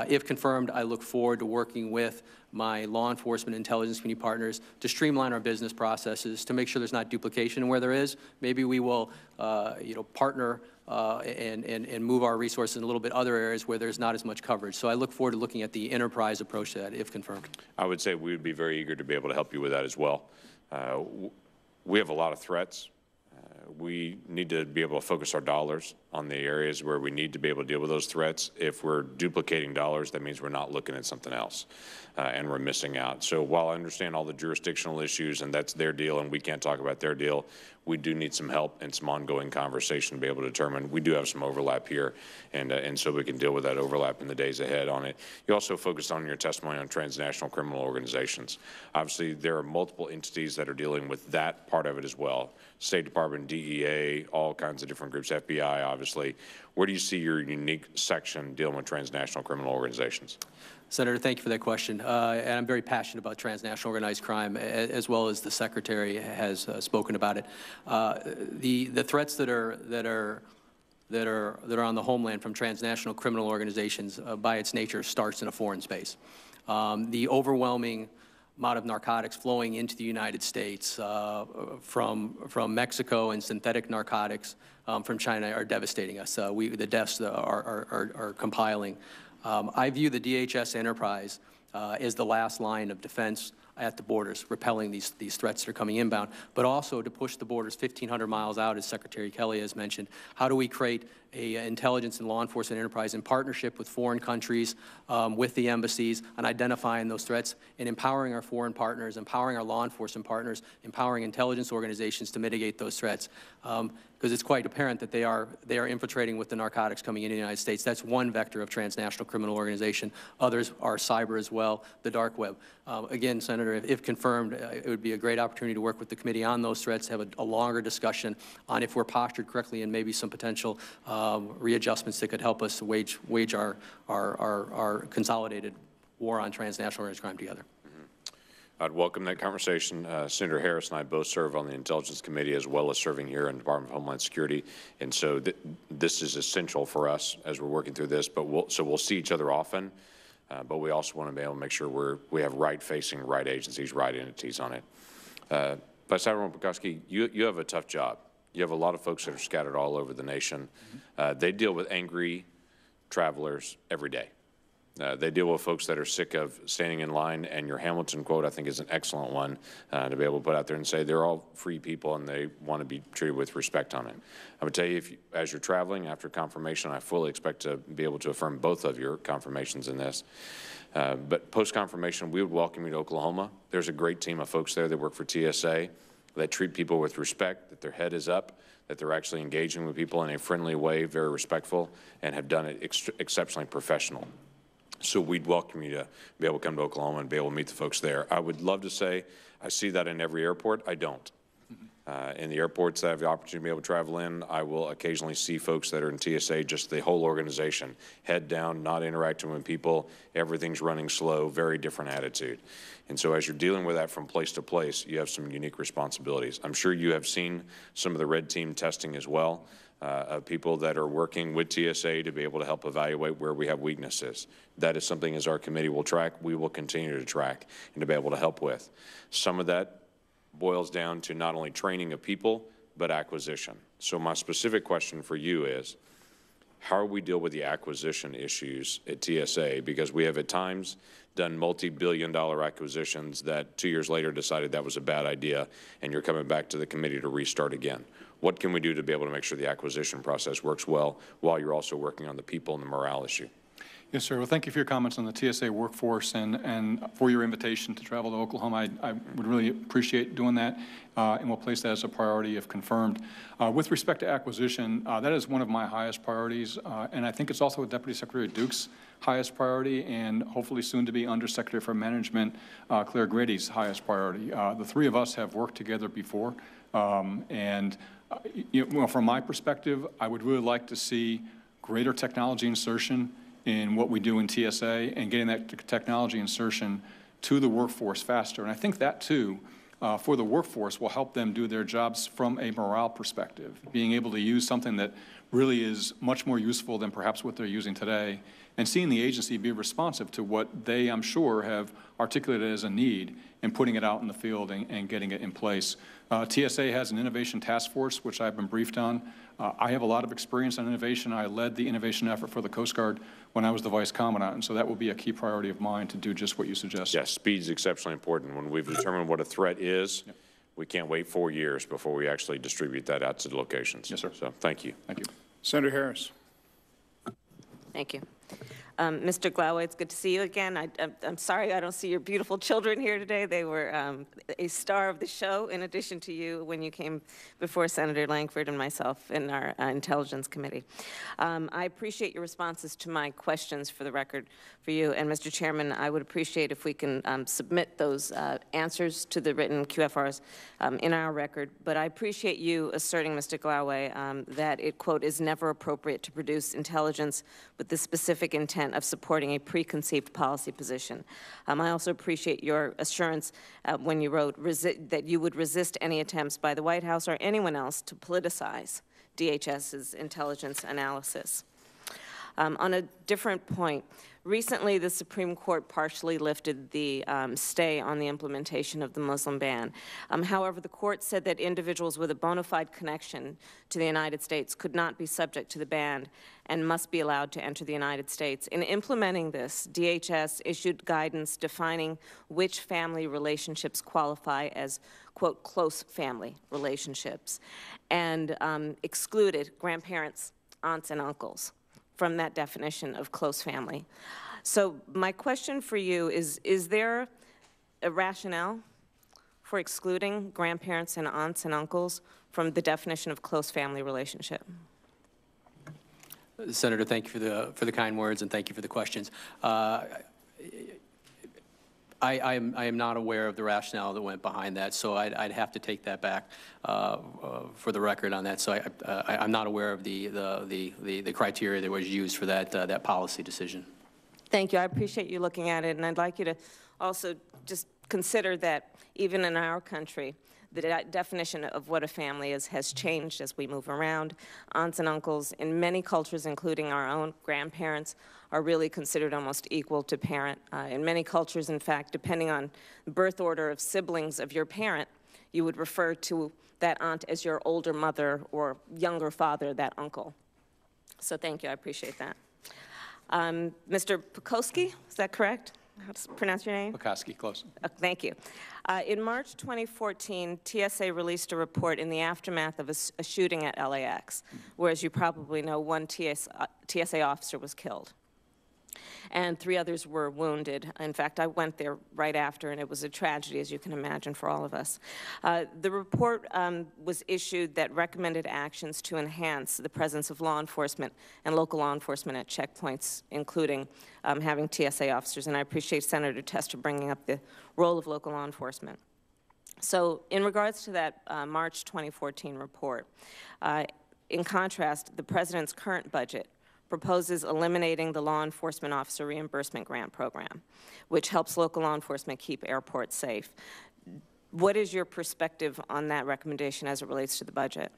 [SPEAKER 4] If confirmed, I look forward to working with my law enforcement intelligence community partners to streamline our business processes, to make sure there's not duplication. And where there is, maybe we will partner and move our resources in a little bit other areas where there's not as much coverage. So I look forward to looking at the enterprise approach to that, if confirmed.
[SPEAKER 8] I would say we would be very eager to be able to help you with that as well. We have a lot of threats. We need to be able to focus our dollars on the areas where we need to be able to deal with those threats. If we're duplicating dollars, that means we're not looking at something else, and we're missing out. So while I understand all the jurisdictional issues, and that's their deal, and we can't talk about their deal, we do need some help and some ongoing conversation to be able to determine. We do have some overlap here, and so we can deal with that overlap in the days ahead on it. You also focused on your testimony on transnational criminal organizations. Obviously, there are multiple entities that are dealing with that part of it as well. State Department, DEA, all kinds of different groups, FBI, obviously. Where do you see your unique section dealing with transnational criminal organizations?
[SPEAKER 4] Senator, thank you for that question. And I'm very passionate about transnational organized crime, as well as the Secretary has spoken about it. The threats that are on the homeland from transnational criminal organizations, by its nature, starts in a foreign space. The overwhelming amount of narcotics flowing into the United States from Mexico and synthetic narcotics from China are devastating us. The deaths are compiling. I view the DHS enterprise as the last line of defense at the borders, repelling these threats that are coming inbound, but also to push the borders 1,500 miles out, as Secretary Kelly has mentioned. How do we create an intelligence and law enforcement enterprise in partnership with foreign countries, with the embassies, on identifying those threats and empowering our foreign partners, empowering our law enforcement partners, empowering intelligence organizations to mitigate those threats? Because it's quite apparent that they are infiltrating with the narcotics coming into the United States. That's one vector of transnational criminal organization. Others are cyber as well, the dark web. Again, Senator, if confirmed, it would be a great opportunity to work with the committee on those threats, have a longer discussion on if we're postured correctly and maybe some potential readjustments that could help us wage our consolidated war on transnational organized crime together.
[SPEAKER 8] I'd welcome that conversation. Senator Harris and I both serve on the Intelligence Committee as well as serving here in the Department of Homeland Security, and so this is essential for us as we're working through this. But we'll see each other often, but we also want to be able to make sure we have right-facing, right agencies, right entities on it. Vice Admiral McCaskill, you have a tough job. You have a lot of folks that are scattered all over the nation. They deal with angry travelers every day. They deal with folks that are sick of standing in line, and your Hamilton quote, I think, is an excellent one to be able to put out there and say they're all free people and they want to be treated with respect on it. I would tell you, as you're traveling after confirmation, I fully expect to be able to affirm both of your confirmations in this. But post-confirmation, we would welcome you to Oklahoma. There's a great team of folks there that work for TSA that treat people with respect, that their head is up, that they're actually engaging with people in a friendly way, very respectful, and have done it exceptionally professional. So we'd welcome you to be able to come to Oklahoma and be able to meet the folks there. I would love to say I see that in every airport. I don't. In the airports that I have the opportunity to be able to travel in, I will occasionally see folks that are in TSA, just the whole organization, head down, not interacting with people, everything's running slow, very different attitude. And so as you're dealing with that from place to place, you have some unique responsibilities. I'm sure you have seen some of the red team testing as well. of people that are working with TSA to be able to help evaluate where we have weaknesses. That is something as our committee will track, we will continue to track and to be able to help with. Some of that boils down to not only training of people, but acquisition. So my specific question for you is, how do we deal with the acquisition issues at TSA? Because we have at times done multi-billion-dollar acquisitions that 2 years later decided that was a bad idea, and you're coming back to the committee to restart again. What can we do to be able to make sure the acquisition process works well while you're also working on the people and the morale issue?
[SPEAKER 5] Yes, sir. Well, thank you for your comments on the TSA workforce and for your invitation to travel to Oklahoma. I would really appreciate doing that, and we'll place that as a priority if confirmed. With respect to acquisition, that is one of my highest priorities, and I think it's also Deputy Secretary Duke's highest priority, and hopefully soon to be Undersecretary for Management Claire Grady's highest priority. The three of us have worked together before, and from my perspective, I would really like to see greater technology insertion in what we do in TSA and getting that technology insertion to the workforce faster. And I think that, too, for the workforce will help them do their jobs from a morale perspective, being able to use something that really is much more useful than perhaps what they're using today, and seeing the agency be responsive to what they, I'm sure, have articulated as a need and putting it out in the field and getting it in place. TSA has an innovation task force, which I've been briefed on. I have a lot of experience on innovation. I led the innovation effort for the Coast Guard when I was the Vice Commandant, and so that will be a key priority of mine to do just what you suggest.
[SPEAKER 8] Yes, speed is exceptionally important. When we've determined what a threat is, yep, we can't wait 4 years before we actually distribute that out to the locations.
[SPEAKER 5] Yes, sir.
[SPEAKER 8] So thank you.
[SPEAKER 5] Thank you.
[SPEAKER 2] Senator Harris.
[SPEAKER 9] Thank you. Mr. Gloway, it's good to see you again. I'm sorry I don't see your beautiful children here today. They were a star of the show, in addition to you, when you came before Senator Langford and myself in our Intelligence Committee. I appreciate your responses to my questions, for the record, for you. And, Mr. Chairman, I would appreciate if we can submit those answers to the written QFRs in our record. But I appreciate you asserting, Mr. Gloway, that it, quote, is never appropriate to produce intelligence with the specific intent of supporting a preconceived policy position. I also appreciate your assurance when you wrote that you would resist any attempts by the White House or anyone else to politicize DHS's intelligence analysis. On a different point, recently the Supreme Court partially lifted the stay on the implementation of the Muslim ban. However, the court said that individuals with a bona fide connection to the United States could not be subject to the ban and must be allowed to enter the United States. In implementing this, DHS issued guidance defining which family relationships qualify as, quote, close family relationships, and excluded grandparents, aunts, and uncles from that definition of close family. So my question for you is there a rationale for excluding grandparents and aunts and uncles from the definition of close family relationship?
[SPEAKER 4] Senator, thank you for the kind words, and thank you for the questions. I am not aware of the rationale that went behind that, so I'd have to take that back for the record on that. So I'm not aware of the criteria that was used for that policy decision.
[SPEAKER 9] Thank you. I appreciate you looking at it, and I'd like you to also just consider that even in our country, the definition of what a family is has changed as we move around. Aunts and uncles in many cultures, including our own, grandparents, are really considered almost equal to parent. In many cultures, in fact, depending on the birth order of siblings of your parent, you would refer to that aunt as your older mother or younger father, that uncle. So thank you. I appreciate that. Mr. McCaskill, is that correct? How to pronounce your name?
[SPEAKER 5] McCaskill, close.
[SPEAKER 9] Thank you. In March 2014, TSA released a report in the aftermath of a shooting at LAX, where, as you probably know, one TSA officer was killed, and 3 others were wounded. In fact, I went there right after, and it was a tragedy, as you can imagine, for all of us. The report was issued that recommended actions to enhance the presence of law enforcement and local law enforcement at checkpoints, including having TSA officers. And I appreciate Senator Tester bringing up the role of local law enforcement. So in regards to that March 2014 report, in contrast, the President's current budget proposes eliminating the Law Enforcement Officer Reimbursement Grant Program, which helps local law enforcement keep airports safe. What is your perspective on that recommendation as it relates to the budget?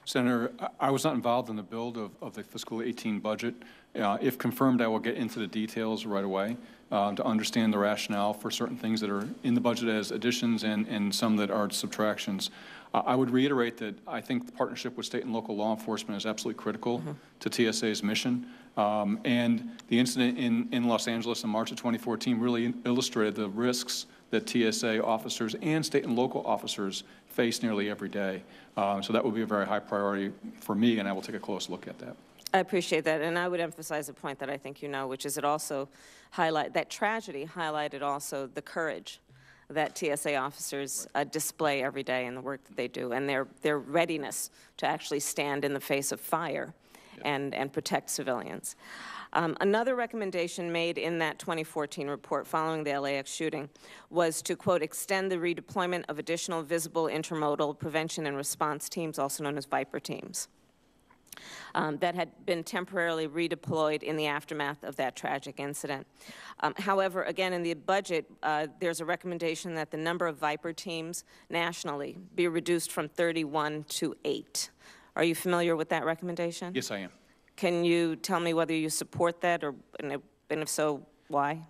[SPEAKER 5] Senator, I was not involved in the build of the fiscal 18 budget. If confirmed, I will get into the details right away to understand the rationale for certain things that are in the budget as additions and some that are subtractions. I would reiterate that I think the partnership with state and local law enforcement is absolutely critical to TSA's mission. And the incident in Los Angeles in March of 2014 really illustrated the risks that TSA officers and state and local officers face nearly every day. So that will be a very high priority for me, and I will take a close look at that.
[SPEAKER 9] I appreciate that, and I would emphasize a point that I think you know, which is it also that tragedy highlighted also the courage that TSA officers display every day in the work that they do, and their readiness to actually stand in the face of fire and protect civilians. Another recommendation made in that 2014 report following the LAX shooting was to, quote, extend the redeployment of additional visible intermodal prevention and response teams, also known as Viper teams, that had been temporarily redeployed in the aftermath of that tragic incident. However, again, in the budget, there's a recommendation that the number of Viper teams nationally be reduced from 31 to 8. Are you familiar with that recommendation?
[SPEAKER 5] Yes, I am.
[SPEAKER 9] Can you tell me whether you support that, and if so, why?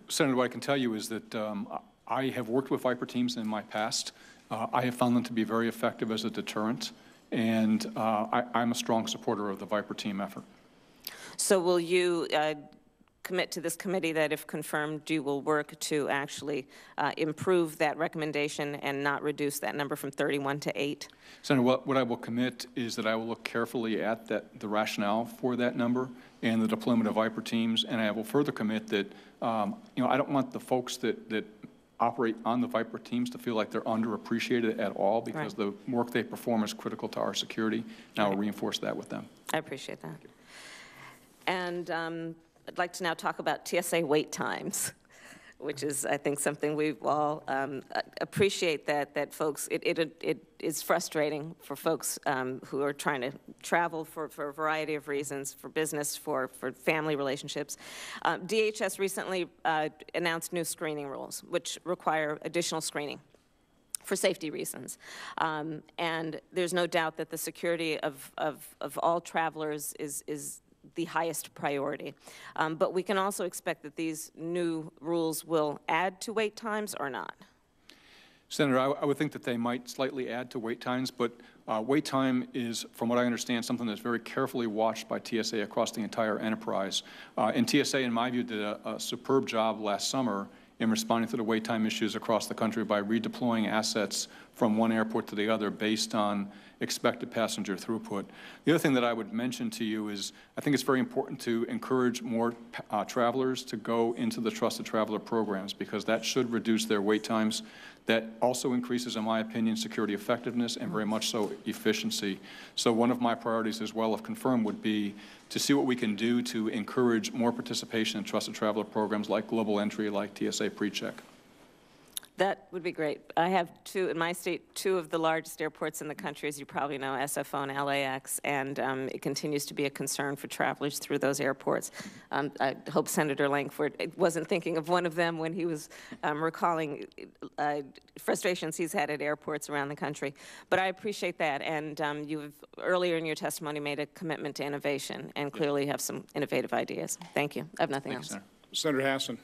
[SPEAKER 5] Senator, what I can tell you is that I have worked with Viper teams in my past. I have found them to be very effective as a deterrent, and I'm a strong supporter of the Viper team effort.
[SPEAKER 9] So will you commit to this committee that, if confirmed, you will work to actually improve that recommendation and not reduce that number from 31 to 8?
[SPEAKER 5] Senator, what I will commit is that I will look carefully at the rationale for that number and the deployment of Viper teams, and I will further commit that I don't want the folks that operate on the Viper teams to feel like they're underappreciated at all, because the work they perform is critical to our security, and I will reinforce that with them.
[SPEAKER 9] I appreciate that. And I'd like to now talk about TSA wait times, which is, I think, something we all appreciate that folks, it is frustrating for folks who are trying to travel for a variety of reasons, for business, for family relationships. DHS recently announced new screening rules, which require additional screening for safety reasons. And there's no doubt that the security of all travelers is the highest priority. But we can also expect that these new rules will add to wait times or not.
[SPEAKER 5] Senator, I would think that they might slightly add to wait times, but wait time is, from what I understand, something that's very carefully watched by TSA across the entire enterprise. And TSA, in my view, did a superb job last summer in responding to the wait time issues across the country by redeploying assets from one airport to the other based on expected passenger throughput. The other thing that I would mention to you is I think it's very important to encourage more travelers to go into the Trusted Traveler programs, because that should reduce their wait times. That also increases, in my opinion, security effectiveness and very much so efficiency. So one of my priorities as well, if confirmed, would be to see what we can do to encourage more participation in Trusted Traveler programs like Global Entry, like TSA PreCheck.
[SPEAKER 9] That would be great. I have in my state, two of the largest airports in the country, as you probably know, SFO and LAX, and it continues to be a concern for travelers through those airports. I hope Senator Langford wasn't thinking of one of them when he was recalling frustrations he's had at airports around the country. But I appreciate that, and you've earlier in your testimony made a commitment to innovation, and clearly have some innovative ideas. Thank you. I have nothing else.
[SPEAKER 2] Senator Hassan.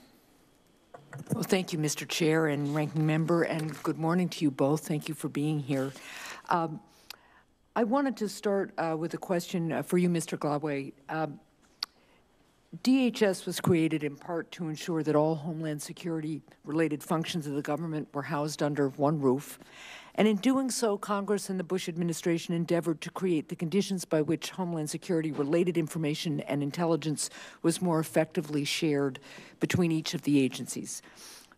[SPEAKER 10] Well, thank you, Mr. Chair and Ranking Member, and good morning to you both. Thank you for being here. I wanted to start with a question for you, Mr. Glaway. DHS was created in part to ensure that all Homeland Security-related functions of the government were housed under one roof. And in doing so, Congress and the Bush administration endeavored to create the conditions by which Homeland Security-related information and intelligence was more effectively shared between each of the agencies.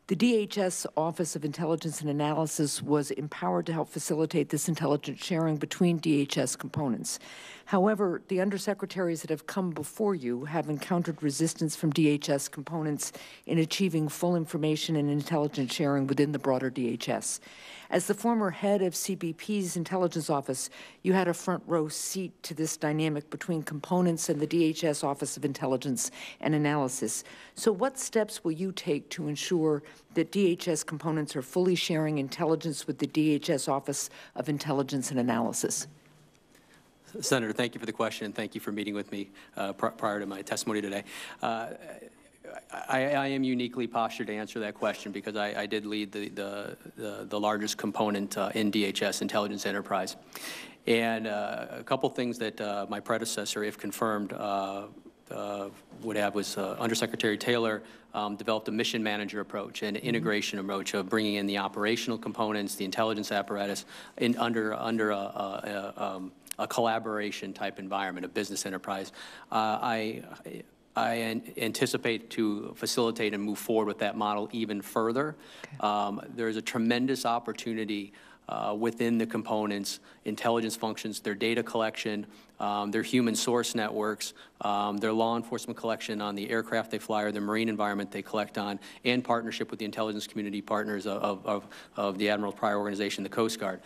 [SPEAKER 10] The DHS Office of Intelligence and Analysis was empowered to help facilitate this intelligence sharing between DHS components. However, the undersecretaries that have come before you have encountered resistance from DHS components in achieving full information and intelligence sharing within the broader DHS. As the former head of CBP's intelligence office, you had a front row seat to this dynamic between components and the DHS Office of Intelligence and Analysis. So what steps will you take to ensure that DHS components are fully sharing intelligence with the DHS Office of Intelligence and Analysis?
[SPEAKER 4] Senator, thank you for the question, and thank you for meeting with me prior to my testimony today. I am uniquely postured to answer that question because I did lead the largest component in DHS intelligence enterprise. And a couple things that my predecessor, if confirmed, would have was Undersecretary Taylor developed a mission manager approach and integration approach of bringing in the operational components, the intelligence apparatus, under a collaboration type environment, a business enterprise. I anticipate to facilitate and move forward with that model even further. There's a tremendous opportunity within the components, intelligence functions, their data collection, their human source networks, their law enforcement collection on the aircraft they fly or the marine environment they collect on, and partnership with the intelligence community partners of the Admiral's prior organization, the Coast Guard.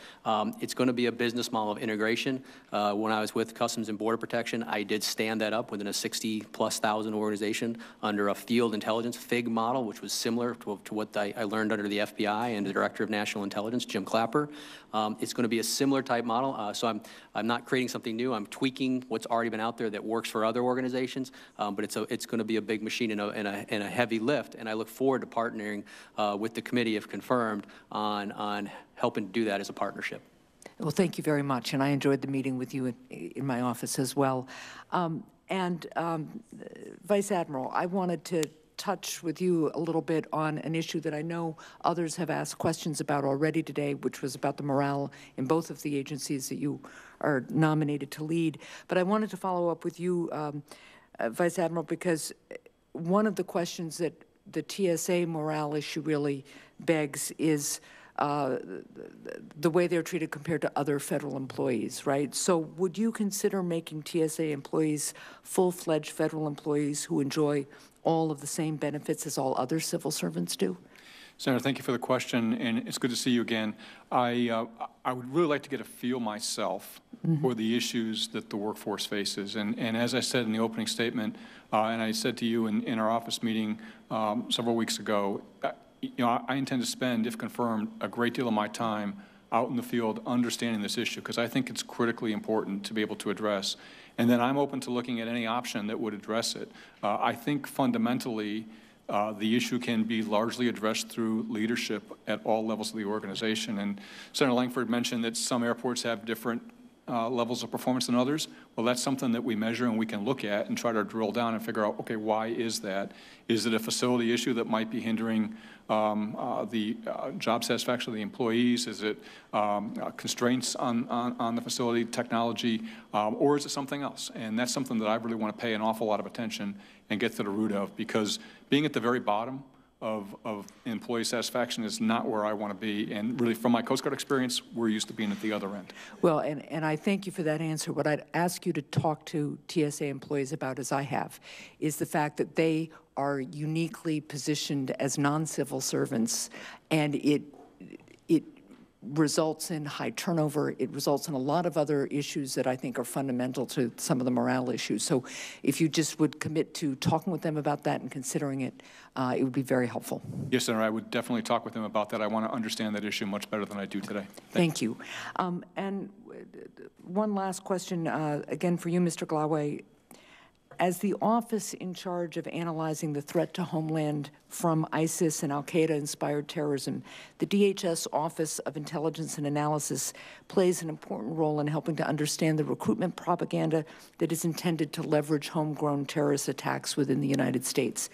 [SPEAKER 4] It's going to be a business model of integration. When I was with Customs and Border Protection, I did stand that up within a 60,000+ organization under a field intelligence FIG model, which was similar to what I learned under the FBI and the Director of National Intelligence, Jim Clapper. It's going to be a similar type model. So I'm not creating something new. I'm tweaking what's already been out there that works for other organizations. But it's going to be a big machine and a heavy lift. And I look forward to partnering with the committee, if confirmed, on helping to do that as a partnership.
[SPEAKER 10] Well, thank you very much. And I enjoyed the meeting with you in my office as well. Vice Admiral, I wanted to touch with you a little bit on an issue that I know others have asked questions about already today, which was about the morale in both of the agencies that you are nominated to lead. But I wanted to follow up with you, Vice Admiral, because one of the questions that the TSA morale issue really begs is the way they're treated compared to other federal employees, right? So would you consider making TSA employees full-fledged federal employees who enjoy all of the same benefits as all other civil servants do?
[SPEAKER 5] Senator, thank you for the question, and it's good to see you again. I would really like to get a feel myself for the issues that the workforce faces. And as I said in the opening statement, and I said to you in our office meeting several weeks ago, I intend to spend, if confirmed, a great deal of my time out in the field understanding this issue, because I think it's critically important to be able to address. And then I'm open to looking at any option that would address it. I think fundamentally, the issue can be largely addressed through leadership at all levels of the organization. And Senator Langford mentioned that some airports have different levels of performance than others. Well, that's something that we measure and we can look at and try to drill down and figure out, okay, why is that? Is it a facility issue that might be hindering the job satisfaction of the employees? Is it constraints on the facility, technology, or is it something else? And that's something that I really want to pay an awful lot of attention and get to the root of, because being at the very bottom of employee satisfaction is not where I want to be. And really, from my Coast Guard experience, we're used to being at the other end.
[SPEAKER 10] Well, and I thank you for that answer. What I'd ask you to talk to TSA employees about, as I have, is the fact that they are uniquely positioned as non-civil servants, and it results in high turnover. It results in a lot of other issues that I think are fundamental to some of the morale issues. So if you just would commit to talking with them about that and considering it, it would be very helpful.
[SPEAKER 5] Yes, Senator, I would definitely talk with them about that. I want to understand that issue much better than I do today.
[SPEAKER 10] Thank you. And one last question, again for you, Mr. Glaway. As the office in charge of analyzing the threat to Homeland from ISIS and al-Qaeda-inspired terrorism, the DHS Office of Intelligence and Analysis plays an important role in helping to understand the recruitment propaganda that is intended to leverage homegrown terrorist attacks within the United States.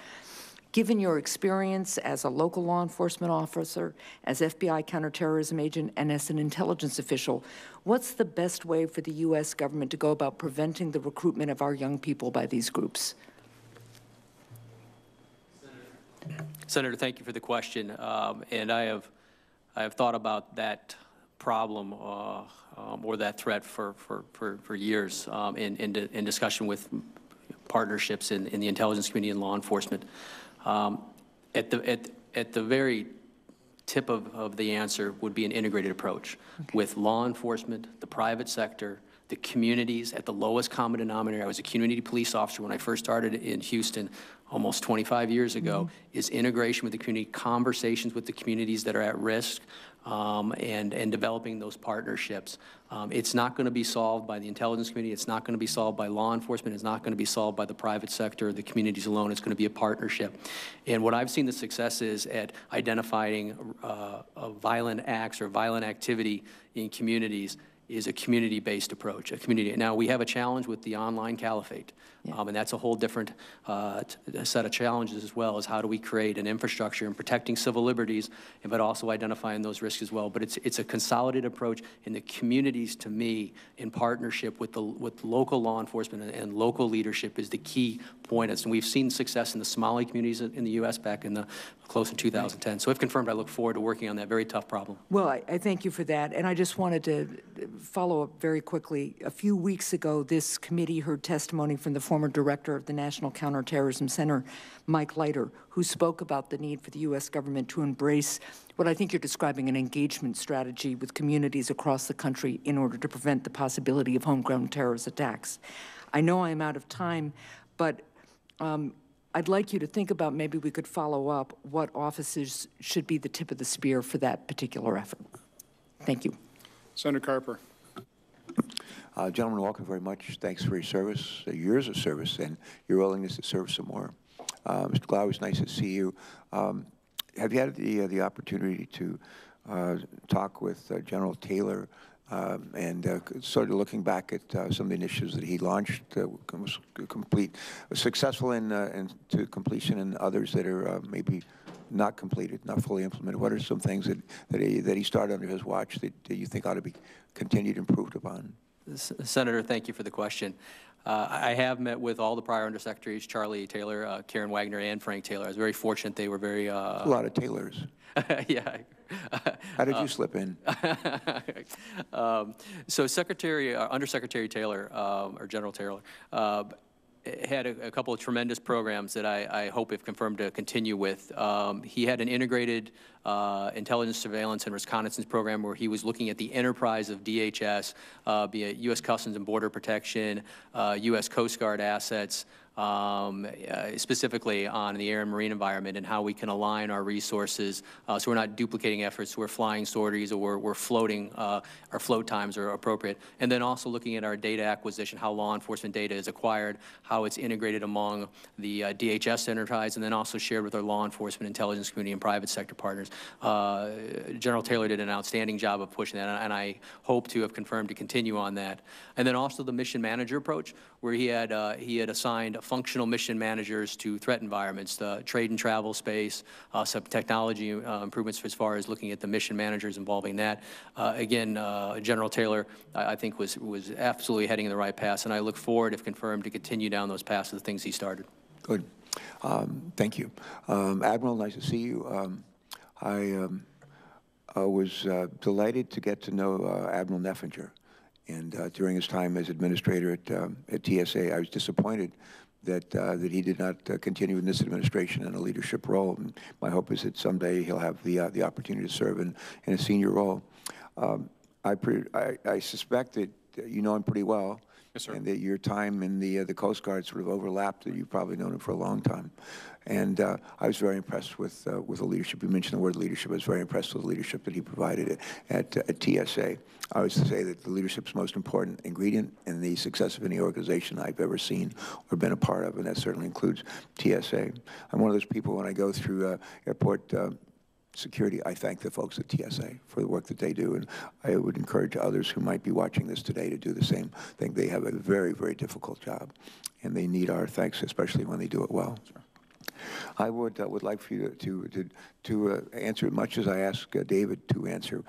[SPEAKER 10] Given your experience as a local law enforcement officer, as FBI counterterrorism agent, and as an intelligence official, what's the best way for the U.S. government to go about preventing the recruitment of our young people by these groups?
[SPEAKER 4] Senator, thank you for the question. And I have thought about that problem or that threat for years in discussion with partnerships in the intelligence community and law enforcement. At the very tip of the answer would be an integrated approach with law enforcement, the private sector, the communities at the lowest common denominator. I was a community police officer when I first started in Houston almost 25 years ago, is integration with the community, conversations with the communities that are at risk, and developing those partnerships. It's not going to be solved by the intelligence community. It's not going to be solved by law enforcement. It's not going to be solved by the private sector or the communities alone. It's going to be a partnership. And what I've seen the success is at identifying violent acts or violent activity in communities is a community-based approach, a community. Now, we have a challenge with the online caliphate, and that's a whole different set of challenges as well, as how do we create an infrastructure in protecting civil liberties, but also identifying those risks as well. But it's a consolidated approach, and the communities, to me, in partnership with local law enforcement and local leadership is the key point. And we've seen success in the Somali communities in the U.S. back in close in 2010. So if confirmed, I look forward to working on that very tough problem.
[SPEAKER 10] Well, I thank you for that. And I just wanted to follow up very quickly. A few weeks ago, this committee heard testimony from the former director of the National Counterterrorism Center, Mike Leiter, who spoke about the need for the U.S. government to embrace what I think you're describing an engagement strategy with communities across the country in order to prevent the possibility of homegrown terrorist attacks. I know I'm out of time, but I'd like you to think about maybe we could follow up what offices should be the tip of the spear for that particular effort. Thank you.
[SPEAKER 2] Senator Carper.
[SPEAKER 11] Gentlemen, welcome very much. Thanks for your service, years of service, and your willingness to serve some more. Mr. Glauwe, it's nice to see you. Have you had the opportunity to talk with General Taylor and sort of looking back at some of the initiatives that he launched was successful to completion, and others that are maybe not completed, not fully implemented? What are some things that he started under his watch that you think ought to be continued, improved upon?
[SPEAKER 4] Senator, thank you for the question. I have met with all the prior undersecretaries, Charlie Taylor, Karen Wagner, and Frank Taylor. I was very fortunate. They were very... a lot of Taylors. Yeah.
[SPEAKER 11] How did you slip in?
[SPEAKER 4] So Undersecretary Taylor, or General Taylor, had a couple of tremendous programs that I hope, if confirmed, to continue with. He had an integrated intelligence, surveillance, and reconnaissance program where he was looking at the enterprise of DHS, be it U.S. Customs and Border Protection, U.S. Coast Guard assets, specifically on the air and marine environment, and how we can align our resources so we're not duplicating efforts, we're flying sorties, or we're floating, our float times are appropriate. And then also looking at our data acquisition, how law enforcement data is acquired, how it's integrated among the DHS enterprise, and then also shared with our law enforcement, intelligence community, and private sector partners. General Taylor did an outstanding job of pushing that, and I hope to have confirmed to continue on that. And then also the mission manager approach, where he had assigned functional mission managers to threat environments, the trade and travel space, some technology improvements as far as looking at the mission managers involving that. Again, General Taylor, I think, was absolutely heading in the right path, and I look forward, if confirmed, to continue down those paths of the things he started.
[SPEAKER 11] Good. Thank you. Admiral, nice to see you. I was delighted to get to know Admiral Neffinger. And during his time as administrator at TSA, I was disappointed that he did not continue in this administration in a leadership role. And my hope is that someday he'll have the opportunity to serve in a senior role. I suspect that you know him pretty well.
[SPEAKER 5] Yes, sir.
[SPEAKER 11] And that your time in the Coast Guard sort of overlapped, that you've probably known him for a long time. And I was very impressed with the leadership. You mentioned the word leadership. I was very impressed with the leadership that he provided at TSA. I always say that the leadership's the most important ingredient in the success of any organization I've ever seen or been a part of, and that certainly includes TSA. I'm one of those people, when I go through airport security, I thank the folks at TSA for the work that they do, and I would encourage others who might be watching this today to do the same thing. They have a very, very difficult job, and they need our thanks, especially when they do it well. Sure. I would like for you to answer as much as I asked David to answer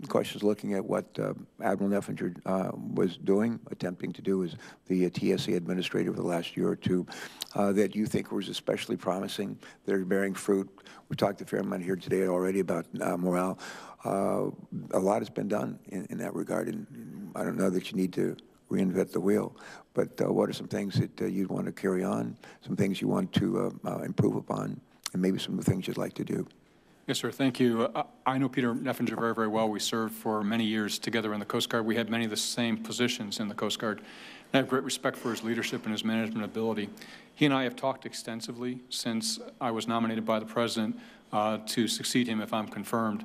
[SPEAKER 11] questions looking at what Admiral Neffinger was doing, attempting to do as the TSA administrator for the last year or two, that you think was especially promising, that are bearing fruit. We've talked a fair amount here today already about morale. A lot has been done in that regard, and I don't know that you need to reinvent the wheel, but what are some things that you'd want to carry on, some things you want to improve upon, and maybe some of the things you'd like to do?
[SPEAKER 5] Yes, sir. Thank you. I know Peter Neffinger very, very well. We served for many years together in the Coast Guard. We had many of the same positions in the Coast Guard. And I have great respect for his leadership and his management ability. He and I have talked extensively since I was nominated by the President to succeed him if I'm confirmed.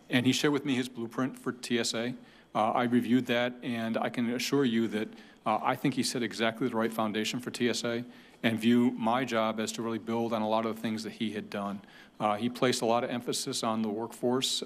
[SPEAKER 5] And he shared with me his blueprint for TSA. I reviewed that, and I can assure you that I think he set exactly the right foundation for TSA, and view my job as to really build on a lot of the things that he had done. He placed a lot of emphasis on the workforce,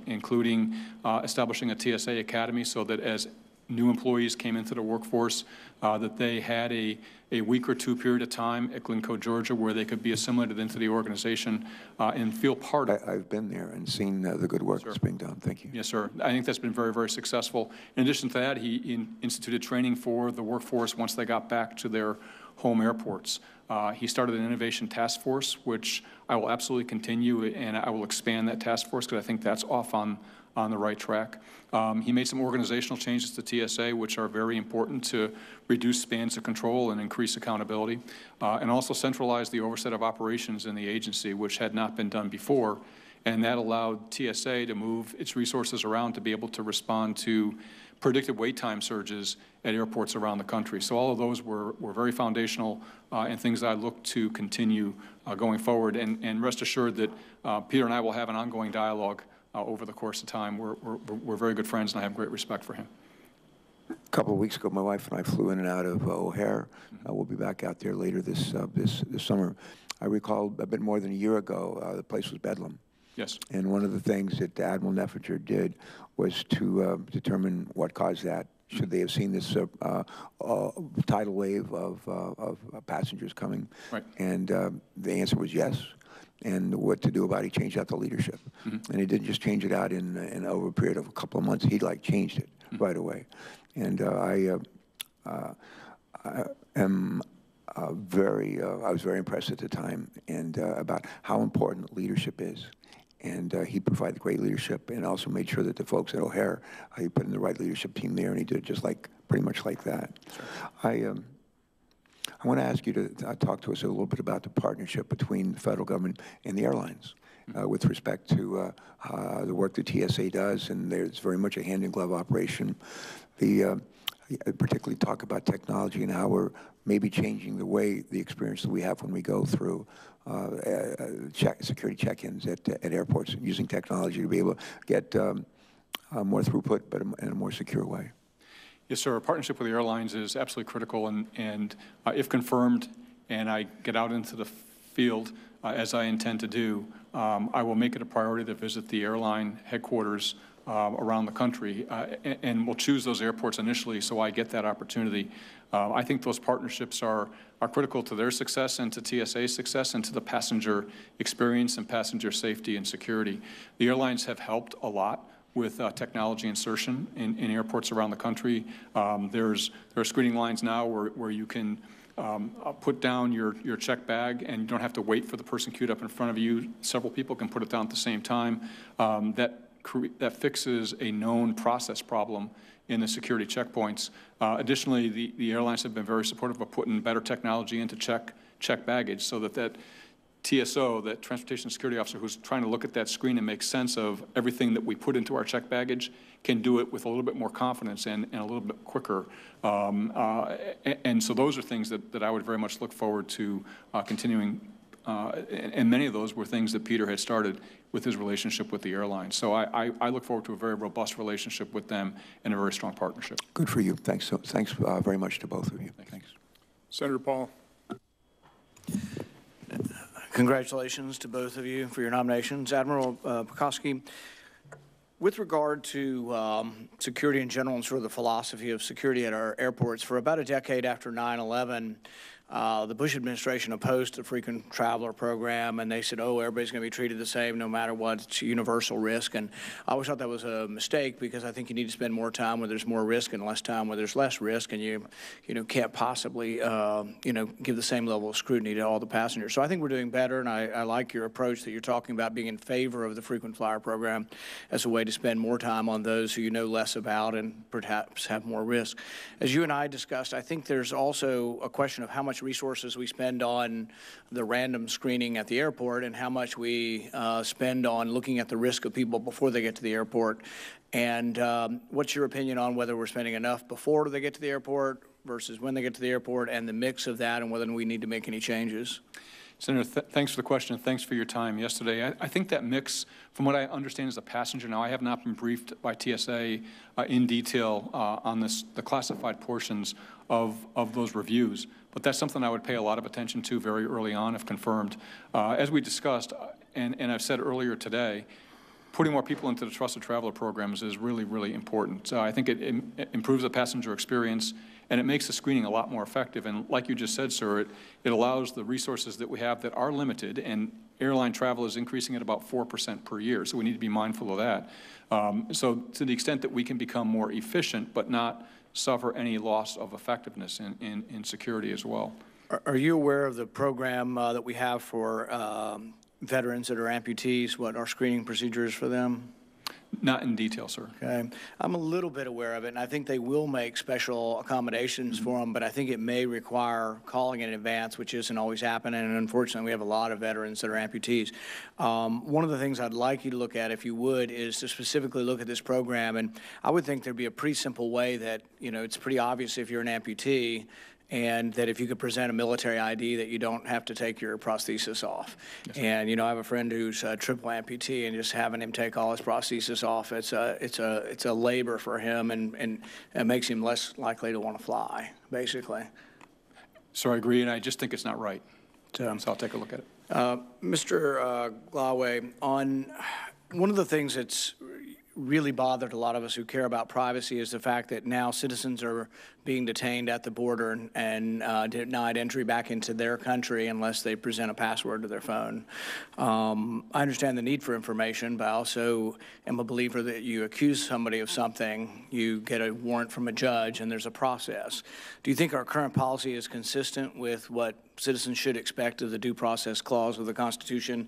[SPEAKER 5] including establishing a TSA academy so that as new employees came into the workforce, that they had a week or two period of time at Glencoe, Georgia, where they could be assimilated into the organization and feel part of it.
[SPEAKER 11] I've been there and seen the good work that's being done. Thank you.
[SPEAKER 5] Yes, sir. I think that's been very, very successful. In addition to that, he instituted training for the workforce once they got back to their home airports. He started an innovation task force, which I will absolutely continue, and I will expand that task force because I think that's off on the right track. He made some organizational changes to TSA, which are very important to reduce spans of control and increase accountability, and also centralize the oversight of operations in the agency, which had not been done before. And that allowed TSA to move its resources around to be able to respond to predicted wait time surges at airports around the country. So all of those were very foundational and things that I look to continue going forward. And rest assured that Peter and I will have an ongoing dialogue over the course of time. We're very good friends, and I have great respect for him.
[SPEAKER 11] A couple of weeks ago, my wife and I flew in and out of O'Hare. We'll be back out there later this summer. I recall a bit more than a year ago, the place was bedlam.
[SPEAKER 5] Yes.
[SPEAKER 11] And one of the things that Admiral Neffinger did was to determine what caused that. Should they have seen this tidal wave of passengers coming?
[SPEAKER 5] Right.
[SPEAKER 11] And the answer was yes. And what to do about it, he changed out the leadership. And he didn't just change it out in over a period of a couple of months. He changed it right away. And I was very impressed at the time and about how important leadership is. And he provided great leadership and also made sure that the folks at O'Hare, he put in the right leadership team there, and he did it just pretty much like that. Sure. I want to ask you to talk to us a little bit about the partnership between the federal government and the airlines with respect to the work that TSA does, and there's very much a hand-in-glove operation. Particularly talk about technology and how we're maybe changing the experience that we have when we go through security check-ins at airports, and using technology to be able to get more throughput, but in a more secure way.
[SPEAKER 5] Yes, sir. Our partnership with the airlines is absolutely critical, and if confirmed and I get out into the field, as I intend to do, I will make it a priority to visit the airline headquarters around the country, and we'll choose those airports initially so I get that opportunity. I think those partnerships are critical to their success and to TSA's success and to the passenger experience and passenger safety and security. The airlines have helped a lot with technology insertion in airports around the country. There are screening lines now where you can put down your check bag and you don't have to wait for the person queued up in front of you. Several people can put it down at the same time. That fixes a known process problem in the security checkpoints. Additionally, the airlines have been very supportive of putting better technology into check baggage so that TSO, that Transportation Security Officer who's trying to look at that screen and make sense of everything that we put into our check baggage, can do it with a little bit more confidence and a little bit quicker. And so those are things that I would very much look forward to continuing. And many of those were things that Peter had started with his relationship with the airlines. So I look forward to a very robust relationship with them and a very strong partnership.
[SPEAKER 11] Good for you. Thanks very much to both of you. Thanks.
[SPEAKER 2] Senator Paul.
[SPEAKER 12] Congratulations to both of you for your nominations. Admiral McCaskill, with regard to security in general and sort of the philosophy of security at our airports, for about a decade after 9/11, the Bush administration opposed the frequent traveler program, and they said, oh, everybody's going to be treated the same no matter what. It's universal risk. And I always thought that was a mistake because I think you need to spend more time where there's more risk and less time where there's less risk, and you can't possibly give the same level of scrutiny to all the passengers. So I think we're doing better, and I like your approach that you're talking about being in favor of the frequent flyer program as a way to spend more time on those who you know less about and perhaps have more risk. As you and I discussed, I think there's also a question of how much much resources we spend on the random screening at the airport and how much we spend on looking at the risk of people before they get to the airport. And what's your opinion on whether we're spending enough before they get to the airport versus when they get to the airport, and the mix of that, and whether we need to make any changes?
[SPEAKER 5] Senator, thanks for the question. Thanks for your time yesterday. I think that mix, from what I understand as a passenger now, I have not been briefed by TSA in detail on the classified portions of those reviews, but that's something I would pay a lot of attention to very early on if confirmed. As we discussed, and I've said earlier today, putting more people into the Trusted Traveler programs is really, really important. I think it improves the passenger experience, and it makes the screening a lot more effective. And like you just said, sir, it allows the resources that we have that are limited, and airline travel is increasing at about 4% per year, so we need to be mindful of that. So to the extent that we can become more efficient but not suffer any loss of effectiveness in security as well.
[SPEAKER 12] Are you aware of the program that we have for veterans that are amputees, what our screening procedure is for them?
[SPEAKER 5] Not in detail, sir.
[SPEAKER 12] Okay. I'm a little bit aware of it, and I think they will make special accommodations for them, but I think it may require calling in advance, which isn't always happening, and unfortunately we have a lot of veterans that are amputees. One of the things I'd like you to look at, if you would, is to specifically look at this program, and I would think there'd be a pretty simple way that, you know, it's pretty obvious if you're an amputee, and that if you could present a military ID that you don't have to take your prosthesis off. Yes. And, you know, I have a friend who's a triple amputee, and just having him take all his prosthesis off, it's a labor for him, and it makes him less likely to want to fly, basically.
[SPEAKER 5] So I agree, and I just think it's not right. So I'll take a look at it.
[SPEAKER 12] Mr. Glaway, on one of the things that's really bothered a lot of us who care about privacy is the fact that now citizens are being detained at the border and denied entry back into their country unless they present a password to their phone. I understand the need for information, but I also am a believer that you accuse somebody of something, you get a warrant from a judge, and there's a process. Do you think our current policy is consistent with what citizens should expect of the Due Process Clause of the Constitution,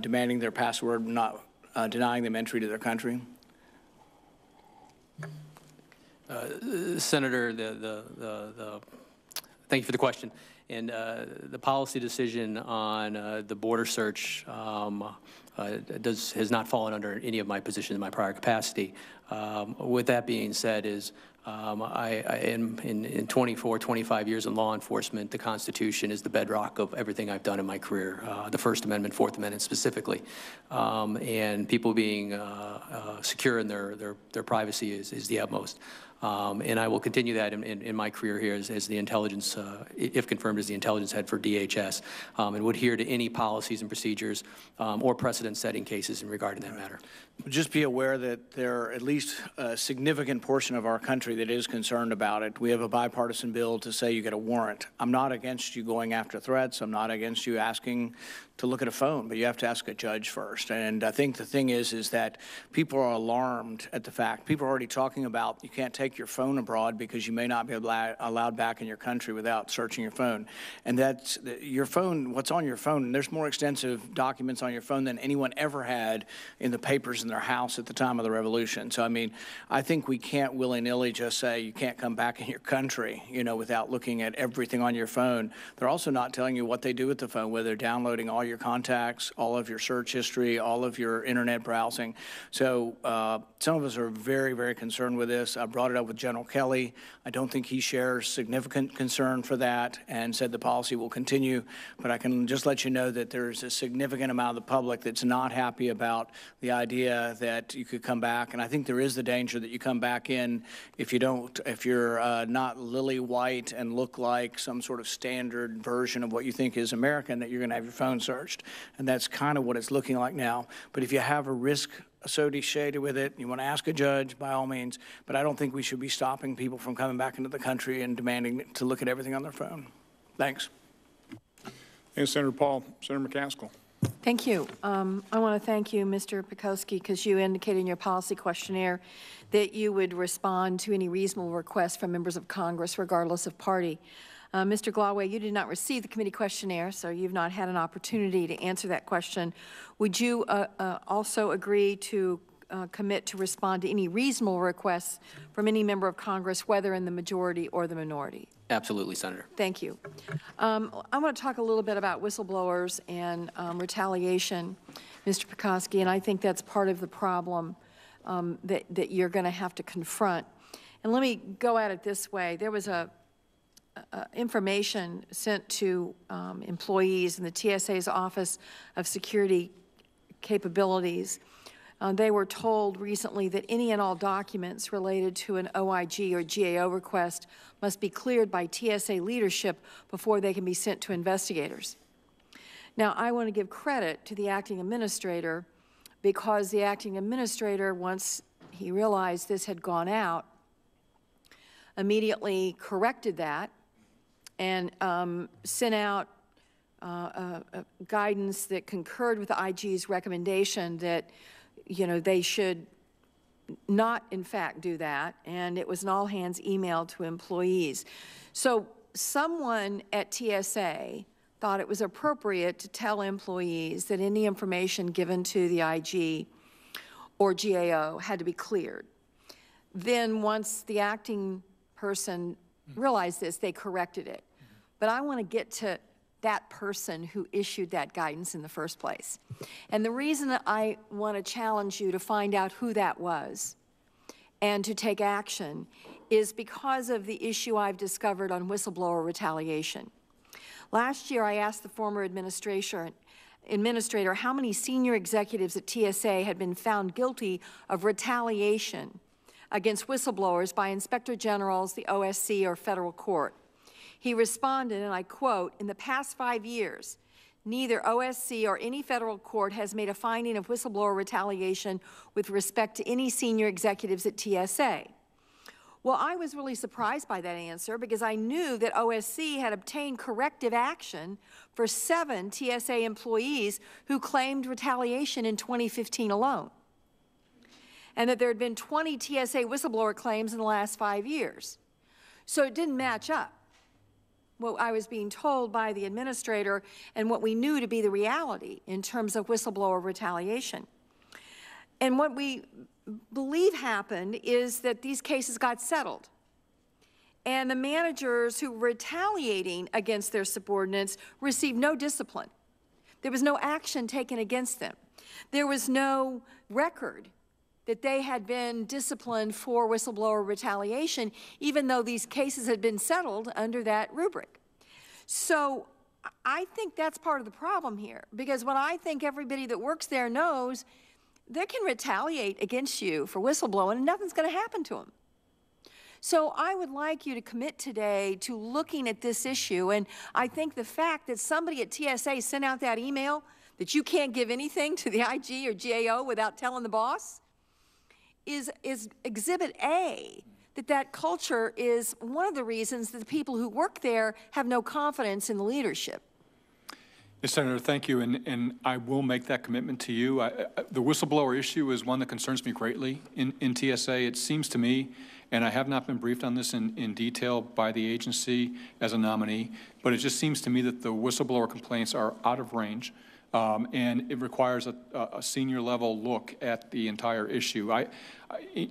[SPEAKER 12] demanding their password, not denying them entry to their country?
[SPEAKER 4] Senator, thank you for the question. And the policy decision on the border search has not fallen under any of my positions in my prior capacity. With that being said, in 24, 25 years in law enforcement, the Constitution is the bedrock of everything I've done in my career, the First Amendment, Fourth Amendment specifically. And people being secure in their privacy is the utmost. And I will continue that in my career here as the intelligence, if confirmed, as the intelligence head for DHS, and would adhere to any policies and procedures or precedent-setting cases in regard to that matter.
[SPEAKER 12] Just be aware that there are at least a significant portion of our country that is concerned about it. We have a bipartisan bill to say you get a warrant. I'm not against you going after threats. I'm not against you asking to look at a phone, but you have to ask a judge first. And I think the thing is that people are alarmed at the fact. People are already talking about you can't take your phone abroad because you may not be allowed back in your country without searching your phone. And that's your phone, what's on your phone, and there's more extensive documents on your phone than anyone ever had in the papers in their house at the time of the revolution. So, I mean, I think we can't willy-nilly just say you can't come back in your country, you know, without looking at everything on your phone. They're also not telling you what they do with the phone, whether they're downloading all your contacts, all of your search history, all of your internet browsing. So some of us are very, very concerned with this. I brought it up with General Kelly. I don't think he shares significant concern for that and said the policy will continue. But I can just let you know that there's a significant amount of the public that's not happy about the idea that you could come back. And I think there is the danger that you come back in if you're not lily white and look like some sort of standard version of what you think is American, that you're going to have your phone searched. And that's kind of what it's looking like now. But if you have a risk associated with it, you want to ask a judge, by all means. But I don't think we should be stopping people from coming back into the country and demanding to look at everything on their phone. Thanks.
[SPEAKER 2] Thanks, Senator Paul. Senator McCaskill.
[SPEAKER 3] Thank you. I want to thank you, Mr. Pekoski, because you indicated in your policy questionnaire that you would respond to any reasonable requests from members of Congress, regardless of party. Mr. Glaway, you did not receive the committee questionnaire, so you've not had an opportunity to answer that question. Would you also agree to commit to respond to any reasonable requests from any member of Congress, whether in the majority or the minority?
[SPEAKER 4] Absolutely, Senator.
[SPEAKER 3] Thank you. I want to talk a little bit about whistleblowers and retaliation, Mr. McCaskill, and I think that's part of the problem that you're going to have to confront. And let me go at it this way. There was information sent to employees in the TSA's Office of Security Capabilities. They were told recently that any and all documents related to an OIG or GAO request must be cleared by TSA leadership before they can be sent to investigators. Now, I want to give credit to the acting administrator because the acting administrator, once he realized this had gone out, immediately corrected that and sent out guidance that concurred with the IG's recommendation that they should not, in fact, do that, and it was an all-hands email to employees. So someone at TSA thought it was appropriate to tell employees that any information given to the IG or GAO had to be cleared. Then once the acting person realized this, they corrected it. But I want to get to that person who issued that guidance in the first place. And the reason that I want to challenge you to find out who that was and to take action is because of the issue I've discovered on whistleblower retaliation. Last year, I asked the former administrator how many senior executives at TSA had been found guilty of retaliation against whistleblowers by inspector generals, the OSC, or federal court. He responded, and I quote, "In the past 5 years, neither OSC or any federal court has made a finding of whistleblower retaliation with respect to any senior executives at TSA." Well, I was really surprised by that answer because I knew that OSC had obtained corrective action for 7 TSA employees who claimed retaliation in 2015 alone, and that there had been 20 TSA whistleblower claims in the last 5 years. So it didn't match up what I was being told by the administrator and what we knew to be the reality in terms of whistleblower retaliation. And what we believe happened is that these cases got settled. And the managers who were retaliating against their subordinates received no discipline. There was no action taken against them. There was no record that they had been disciplined for whistleblower retaliation, even though these cases had been settled under that rubric. So I think that's part of the problem here, because what I think everybody that works there knows, they can retaliate against you for whistleblowing and nothing's going to happen to them. So I would like you to commit today to looking at this issue, and I think the fact that somebody at TSA sent out that email that you can't give anything to the IG or GAO without telling the boss is exhibit A, that culture is one of the reasons that the people who work there have no confidence in the leadership.
[SPEAKER 5] Yes, Senator, thank you, and I will make that commitment to you. The whistleblower issue is one that concerns me greatly in TSA. It seems to me, and I have not been briefed on this in detail by the agency as a nominee, but it just seems to me that the whistleblower complaints are out of range. And it requires a senior level look at the entire issue.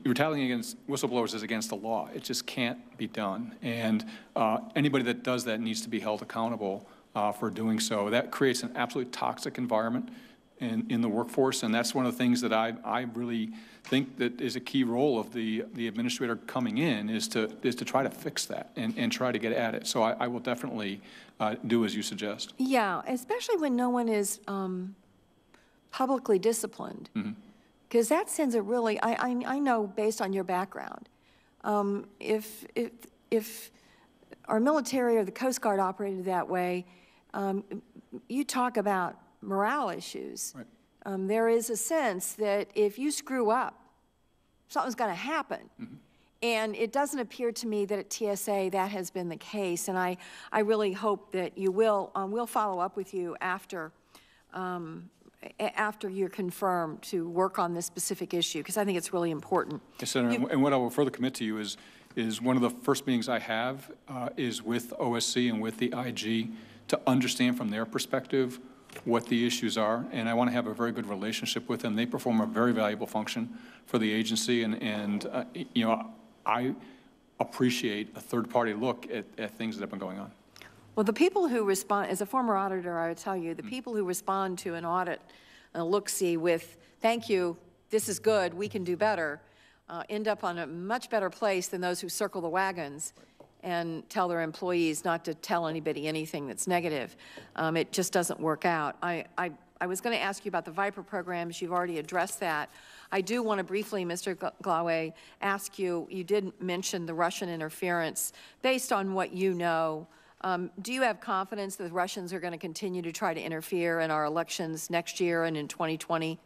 [SPEAKER 5] Retaliating against whistleblowers is against the law. It just can't be done. And anybody that does that needs to be held accountable for doing so. That creates an absolutely toxic environment in the workforce, and that's one of the things that I really think that is a key role of the administrator coming in is to try to fix that and try to get at it. So I will definitely do as you suggest. Yeah, especially when no one is publicly disciplined, because that sends a really, I know based on your background, if our military or the Coast Guard operated that way, you talk about morale issues. Right. There is a sense that if you screw up, something's going to happen. And it doesn't appear to me that at TSA that has been the case. And I really hope that you will, we'll follow up with you after you're confirmed to work on this specific issue, because I think it's really important. Yes, Senator, and what I will further commit to you is one of the first meetings I have is with OSC and with the IG to understand from their perspective what the issues are, and I want to have a very good relationship with them. They perform a very valuable function for the agency, and you know, I appreciate a third-party look at things that have been going on.
[SPEAKER 3] Well, the people who respond, as a former auditor, I would tell you, the people who respond to an audit, a look-see with, thank you, this is good, we can do better, end up on a much better place than those who circle the wagons and tell their employees not to tell anybody anything that's negative. It just doesn't work out. I was going to ask you about the VIPER programs. You've already addressed that. I do want to briefly, Mr. Glawe, ask you, you did mention the Russian interference. Based on what you know, do you have confidence that the Russians are going to continue to try to interfere in our elections next year and in 2020?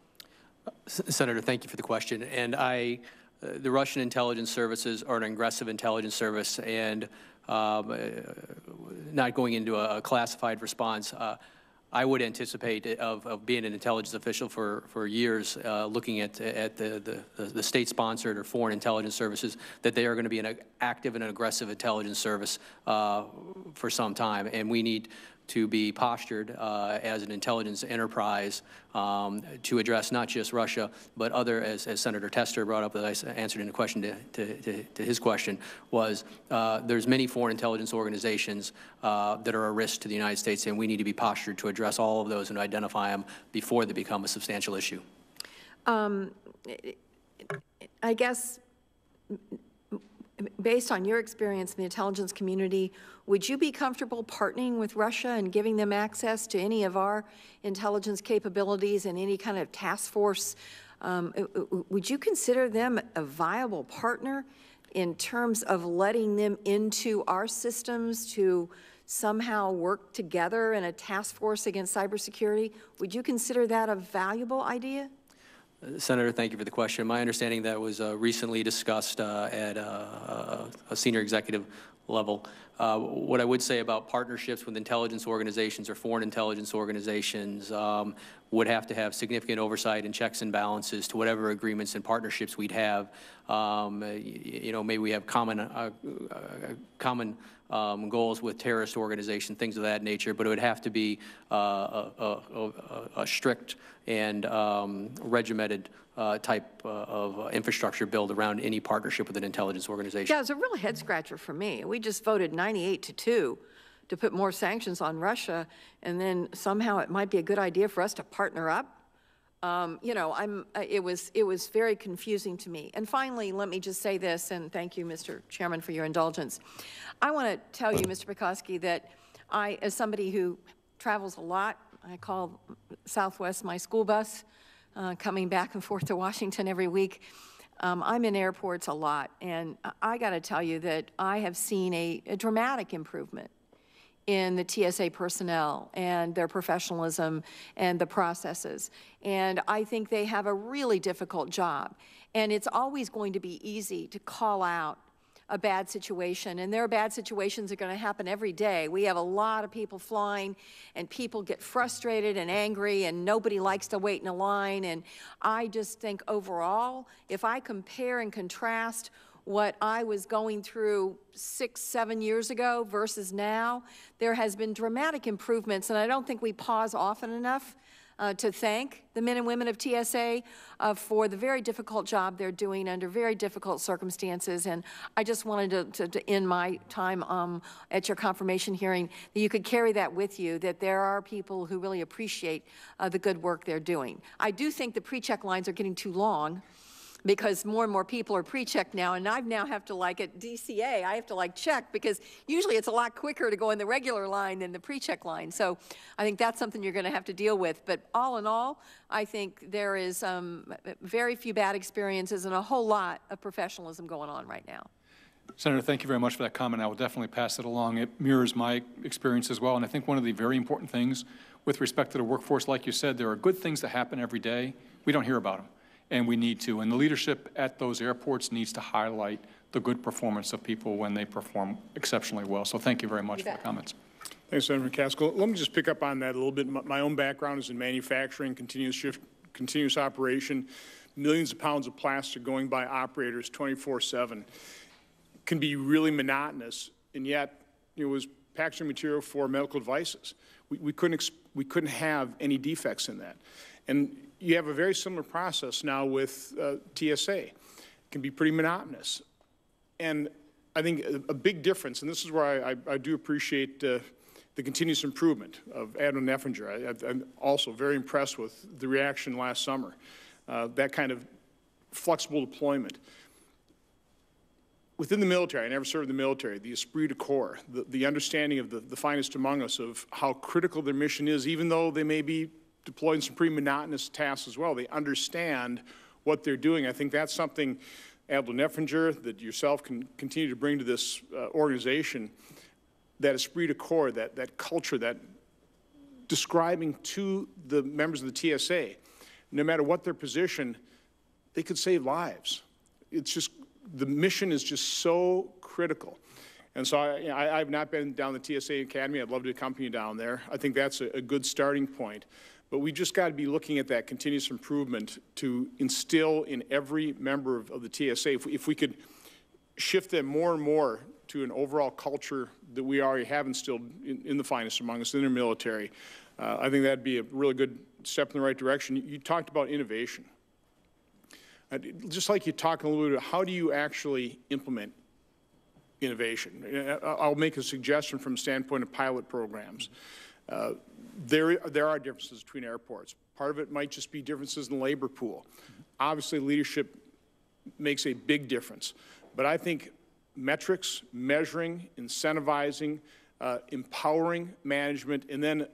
[SPEAKER 4] Senator, thank you for the question. And the Russian intelligence services are an aggressive intelligence service, and not going into a classified response, I would anticipate of being an intelligence official for years, looking at the state-sponsored or foreign intelligence services, that they are going to be an active and an aggressive intelligence service for some time, and we need to be postured as an intelligence enterprise to address not just Russia, but other, as Senator Tester brought up, that I answered in a question to his question, was there's many foreign intelligence organizations that are a risk to the United States, and we need to be postured to address all of those and identify them before they become a substantial issue.
[SPEAKER 3] I guess, based on your experience in the intelligence community, would you be comfortable partnering with Russia and giving them access to any of our intelligence capabilities and any kind of task force? Would you consider them a viable partner in terms of letting them into our systems to somehow work together in a task force against cybersecurity? Would you consider that a valuable idea?
[SPEAKER 4] Senator, thank you for the question. My understanding that was recently discussed at a senior executive level. What I would say about partnerships with intelligence organizations or foreign intelligence organizations would have to have significant oversight and checks and balances to whatever agreements and partnerships we'd have. You know, maybe we have common goals with terrorist organizations, things of that nature, but it would have to be a strict and regimented type of infrastructure built around any partnership with an intelligence organization.
[SPEAKER 3] Yeah, it's a real head scratcher for me. We just voted 98-2 to put more sanctions on Russia, and then somehow it might be a good idea for us to partner up. You know, it was very confusing to me. And finally, let me just say this, and thank you, Mr. Chairman, for your indulgence. I want to tell you, Mr. McCaskill, that I, as somebody who travels a lot, I call Southwest my school bus, coming back and forth to Washington every week. I'm in airports a lot, and I got to tell you that I have seen a dramatic improvement in the TSA personnel and their professionalism and the processes. And I think they have a really difficult job. And it's always going to be easy to call out a bad situation, and there are bad situations that are going to happen every day. We have a lot of people flying, and people get frustrated and angry, and nobody likes to wait in a line. And I just think overall, if I compare and contrast what I was going through 6-7 years ago versus now, there has been dramatic improvements, and I don't think we pause often enough to thank the men and women of TSA for the very difficult job they're doing under very difficult circumstances. And I just wanted to end my time at your confirmation hearing, that you could carry that with you, that there are people who really appreciate the good work they're doing. I do think the pre-check lines are getting too long, because more and more people are pre-checked now, and I now have to, like at DCA, I have to like check, because usually it's a lot quicker to go in the regular line than the pre-check line. So I think that's something you're going to have to deal with. But all in all, I think there is very few bad experiences and a whole lot of professionalism going on right now.
[SPEAKER 5] Senator, thank you very much for that comment. I will definitely pass it along. It mirrors my experience as well. And I think one of the very important things with respect to the workforce, like you said, there are good things that happen every day. We don't hear about them. And we need to. And the leadership at those airports needs to highlight the good performance of people when they perform exceptionally well. So thank you very much for the comments.
[SPEAKER 2] Thanks, Senator McCaskill. Let me just pick up on that a little bit. My own background is in manufacturing, continuous operation, millions of pounds of plastic going by operators 24/7. Can be really monotonous, and yet it was packaging material for medical devices. We couldn't have any defects in that. And you have a very similar process now with TSA. It can be pretty monotonous. And I think a big difference, and this is where I do appreciate the continuous improvement of Admiral Neffinger. I'm also very impressed with the reaction last summer, that kind of flexible deployment. Within the military, I never served in the military, the esprit de corps, the understanding of the finest among us of how critical their mission is, even though they may be deployed in some pretty monotonous tasks as well. They understand what they're doing. I think that's something, Admiral Neffinger, that yourself can continue to bring to this organization, that esprit de corps, that culture, that describing to the members of the TSA, no matter what their position, they could save lives. It's just, the mission is just so critical. And so I've not been down the TSA Academy. I'd love to accompany you down there. I think that's a good starting point. But we just got to be looking at that continuous improvement to instill in every member of the TSA. If we could shift them more and more to an overall culture that we already have instilled in the finest among us, in their military, I think that'd be a really good step in the right direction. You talked about innovation. Just like you talk a little bit about how do you actually implement innovation. I'll make a suggestion from the standpoint of pilot programs. There are differences between airports. Part of it might just be differences in the labor pool. Obviously, leadership makes a big difference. But I think metrics, measuring, incentivizing, empowering management, and then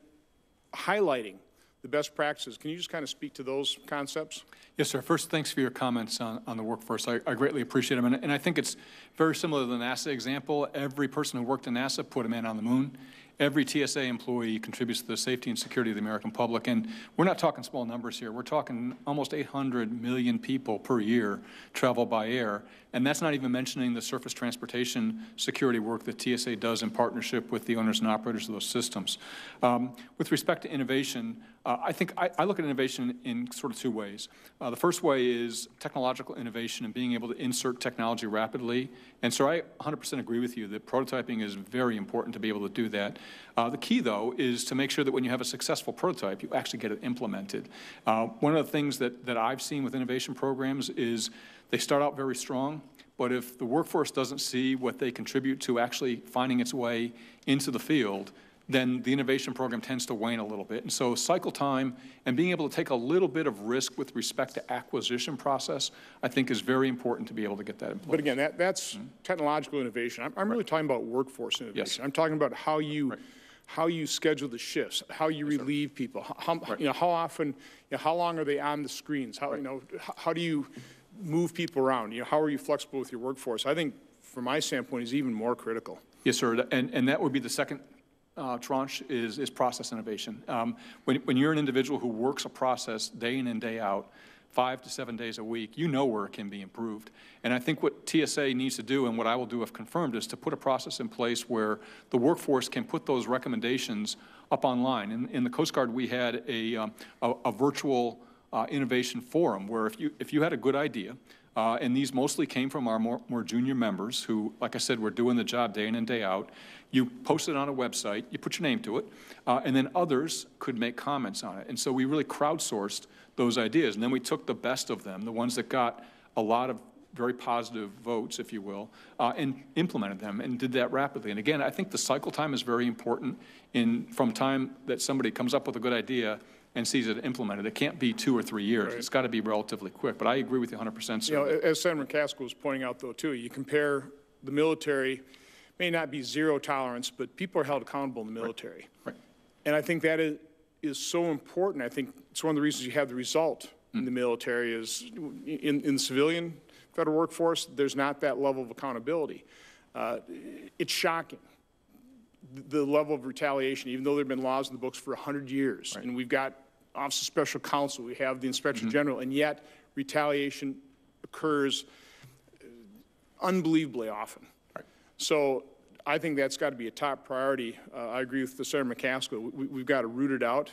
[SPEAKER 2] highlighting the best practices. Can you just kind of speak to those concepts?
[SPEAKER 5] Yes, sir. First, thanks for your comments on the workforce. I greatly appreciate them. And I think it's very similar to the NASA example. Every person who worked in NASA put a man on the moon. Every TSA employee contributes to the safety and security of the American public. And we're not talking small numbers here. We're talking almost 800 million people per year travel by air. And that's not even mentioning the surface transportation security work that TSA does in partnership with the owners and operators of those systems. With respect to innovation, I think I look at innovation in sort of two ways. The first way is technological innovation and being able to insert technology rapidly. And so I 100% agree with you that prototyping is very important to be able to do that. The key, though, is to make sure that when you have a successful prototype, you actually get it implemented. One of the things that I've seen with innovation programs is they start out very strong, but if the workforce doesn't see what they contribute to actually finding its way into the field, then the innovation program tends to wane a little bit. And so cycle time and being able to take a little bit of risk with respect to acquisition process, I think is very important to be able to get that in place.
[SPEAKER 2] But again, that's technological innovation. I'm really talking about workforce innovation. Yes. I'm talking about how you schedule the shifts, how you relieve people, how often, how long are they on the screens, how do you move people around, how are you flexible with your workforce? I think from my standpoint is even more critical.
[SPEAKER 5] Yes, sir, and that would be the second tranche is process innovation. When you're an individual who works a process day in and day out, 5 to 7 days a week, you know where it can be improved. And I think what TSA needs to do, and what I will do if confirmed, is to put a process in place where the workforce can put those recommendations up online. In the Coast Guard, we had a virtual innovation forum where if you had a good idea, and these mostly came from our more junior members who, like I said, were doing the job day in and day out. You post it on a website, you put your name to it, and then others could make comments on it. And so we really crowdsourced those ideas. And then we took the best of them, the ones that got a lot of very positive votes, if you will, and implemented them and did that rapidly. And again, I think the cycle time is very important from time that somebody comes up with a good idea and sees it implemented. It can't be 2 or 3 years. Right. It's got to be relatively quick. But I agree with you 100%. Sir.
[SPEAKER 2] As Senator McCaskill was pointing out, though, too, you compare the military, may not be zero tolerance, but people are held accountable in the military.
[SPEAKER 5] Right.
[SPEAKER 2] And I think that is so important. I think it's one of the reasons you have the result in the military is in the civilian federal workforce, there's not that level of accountability. It's shocking, the level of retaliation, even though there have been laws in the books for 100 years. Right. And we've got Office of Special Counsel, we have the Inspector General, and yet retaliation occurs unbelievably often. Right. So I think that's got to be a top priority. I agree with Senator McCaskill. We've got to root it out.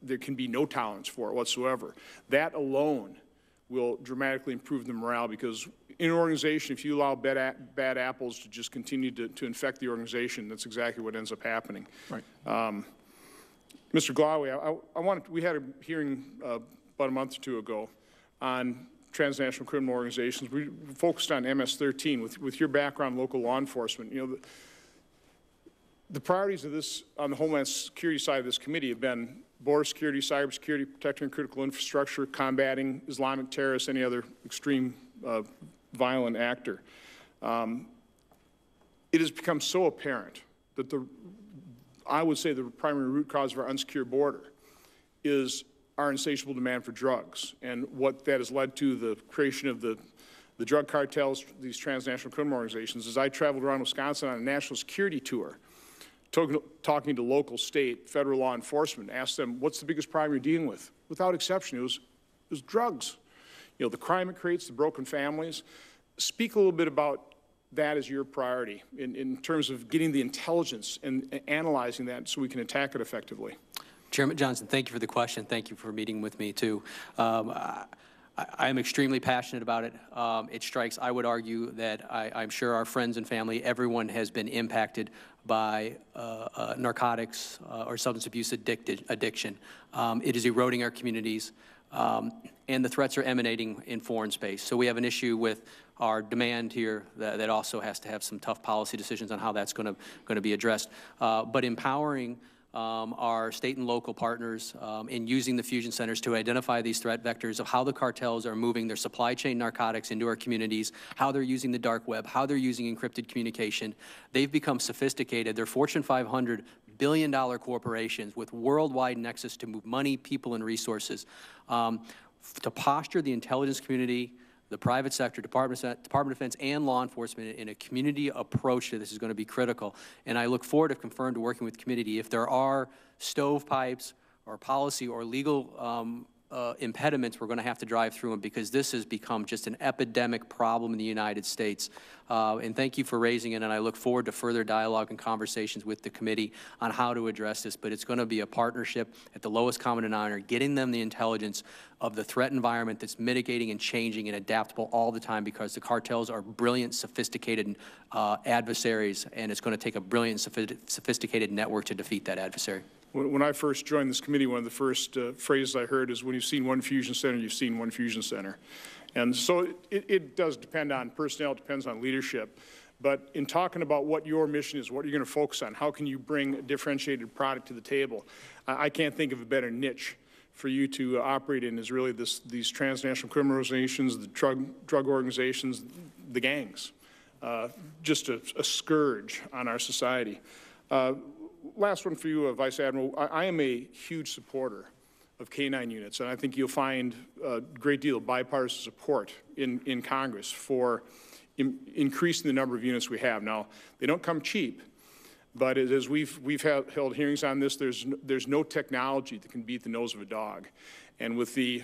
[SPEAKER 2] There can be no tolerance for it whatsoever. That alone will dramatically improve the morale, because in an organization, if you allow bad apples to just continue to infect the organization, that's exactly what ends up happening.
[SPEAKER 5] Right.
[SPEAKER 2] Mr. Glaway, we had a hearing about a month or two ago on transnational criminal organizations. We focused on MS-13. With your background in local law enforcement, you know, the priorities of this on the Homeland Security side of this committee have been border security, cybersecurity, protecting critical infrastructure, combating Islamic terrorists, any other extreme violent actor. It has become so apparent that I would say the primary root cause of our unsecured border is our insatiable demand for drugs, and what that has led to the creation of the drug cartels, these transnational criminal organizations. As I traveled around Wisconsin on a national security tour, talking to local, state, federal law enforcement, asked them, what's the biggest problem you're dealing with? Without exception, it was drugs. You know, the crime it creates, the broken families. Speak a little bit about that as your priority in terms of getting the intelligence and analyzing that so we can attack it effectively.
[SPEAKER 4] Chairman Johnson, thank you for the question. Thank you for meeting with me, too. I am extremely passionate about it. It strikes, I would argue, that I'm sure our friends and family, everyone has been impacted by narcotics or substance abuse addiction. It is eroding our communities, and the threats are emanating in foreign space. So we have an issue with our demand here that also has to have some tough policy decisions on how that's going to be addressed. But empowering our state and local partners in using the fusion centers to identify these threat vectors of how the cartels are moving their supply chain narcotics into our communities, how they're using the dark web, how they're using encrypted communication. They've become sophisticated. They're Fortune 500 billion-dollar corporations with worldwide nexus to move money, people, and resources. To posture the intelligence community, the private sector, Department of Defense, and law enforcement in a community approach to this is going to be critical. And I look forward, if confirmed, to working with the committee. If there are stovepipes or policy or legal impediments, we're going to have to drive through them, because this has become just an epidemic problem in the United States. And thank you for raising it, and I look forward to further dialogue and conversations with the committee on how to address this. But it's going to be a partnership at the lowest common denominator, getting them the intelligence of the threat environment that's mitigating and changing and adaptable all the time, because the cartels are brilliant, sophisticated adversaries, and it's going to take a brilliant, sophisticated network to defeat that adversary.
[SPEAKER 2] When I first joined this committee, one of the first phrases I heard is, when you've seen one fusion center, you've seen one fusion center. And so it does depend on personnel, it depends on leadership. But in talking about what your mission is, what you're going to focus on, how can you bring a differentiated product to the table, I can't think of a better niche for you to operate in is really these transnational criminal organizations, the drug organizations, the gangs. Just a scourge on our society. Last one for you, Vice Admiral. I am a huge supporter of K-9 units, and I think you'll find a great deal of bipartisan support in Congress for increasing the number of units we have. Now, they don't come cheap, but as we've held hearings on this, there's no technology that can beat the nose of a dog. And with the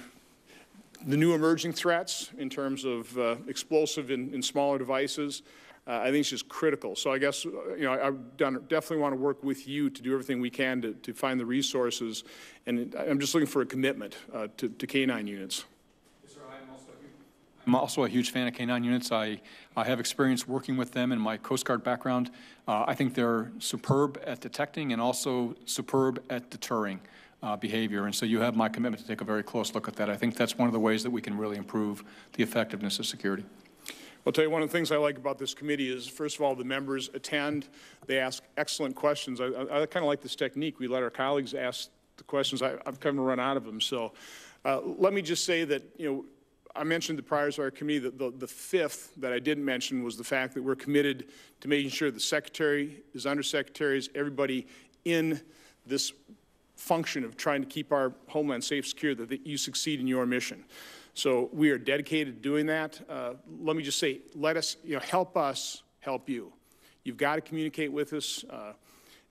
[SPEAKER 2] new emerging threats in terms of explosive and smaller devices, I think it's just critical. So I guess, you know, I definitely want to work with you to do everything we can to find the resources, and I'm just looking for a commitment to K-9 units.
[SPEAKER 5] Yes, sir. I'm also a huge fan of K-9 units. I have experience working with them in my Coast Guard background. I think they're superb at detecting and also superb at deterring behavior, and so you have my commitment to take a very close look at that. I think that's one of the ways that we can really improve the effectiveness of security.
[SPEAKER 2] I'll tell you, one of the things I like about this committee is, first of all, the members attend. They ask excellent questions. I kind of like this technique. We let our colleagues ask the questions. I've come to run out of them. So let me just say that, you know, I mentioned the priorities of our committee. The fifth that I didn't mention was the fact that we're committed to making sure the Secretary, his undersecretaries, everybody in this function of trying to keep our homeland safe, secure, that you succeed in your mission. So we are dedicated to doing that. Let me just say, let us, you know, help us help you. You've got to communicate with us.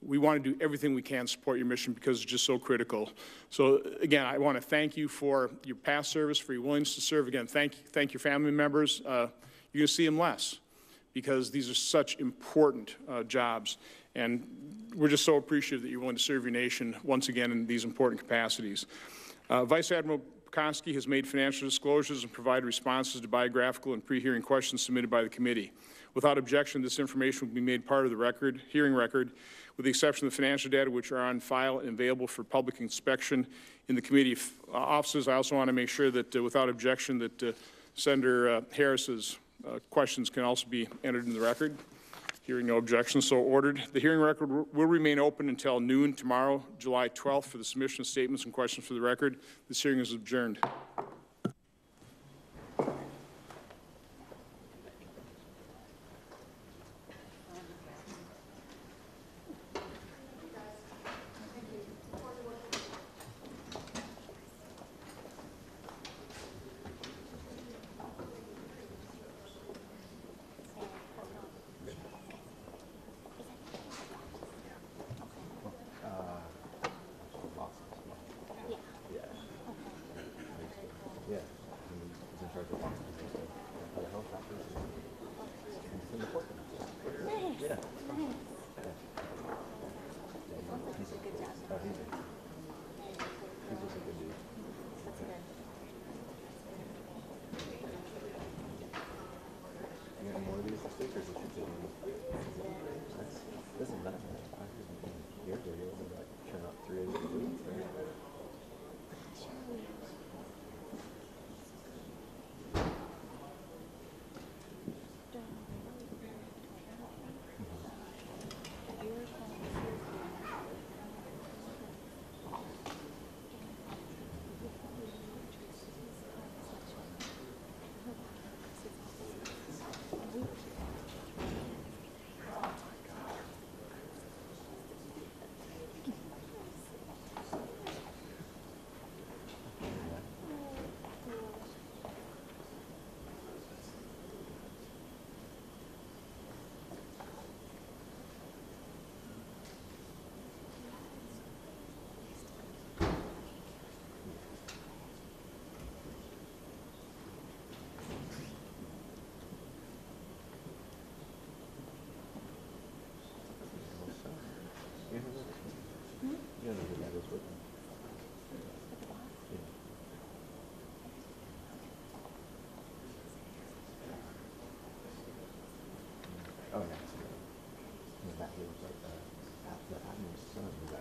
[SPEAKER 2] We want to do everything we can to support your mission, because it's just so critical. So again, I want to thank you for your past service, for your willingness to serve. Again, thank your family members. You're going to see them less, because these are such important jobs. And we're just so appreciative that you're willing to serve your nation once again in these important capacities. Vice Admiral McCaskill has made financial disclosures and provided responses to biographical and pre-hearing questions submitted by the committee. Without objection, this information will be made part of the hearing record, with the exception of the financial data which are on file and available for public inspection in the committee offices. I also want to make sure that, without objection, that Senator Harris's questions can also be entered in the record. Hearing no objections, so ordered. The hearing record will remain open until noon tomorrow, July 12th, for the submission of statements and questions for the record. This hearing is adjourned.
[SPEAKER 13] Oh, yeah. That was like the admiral's son.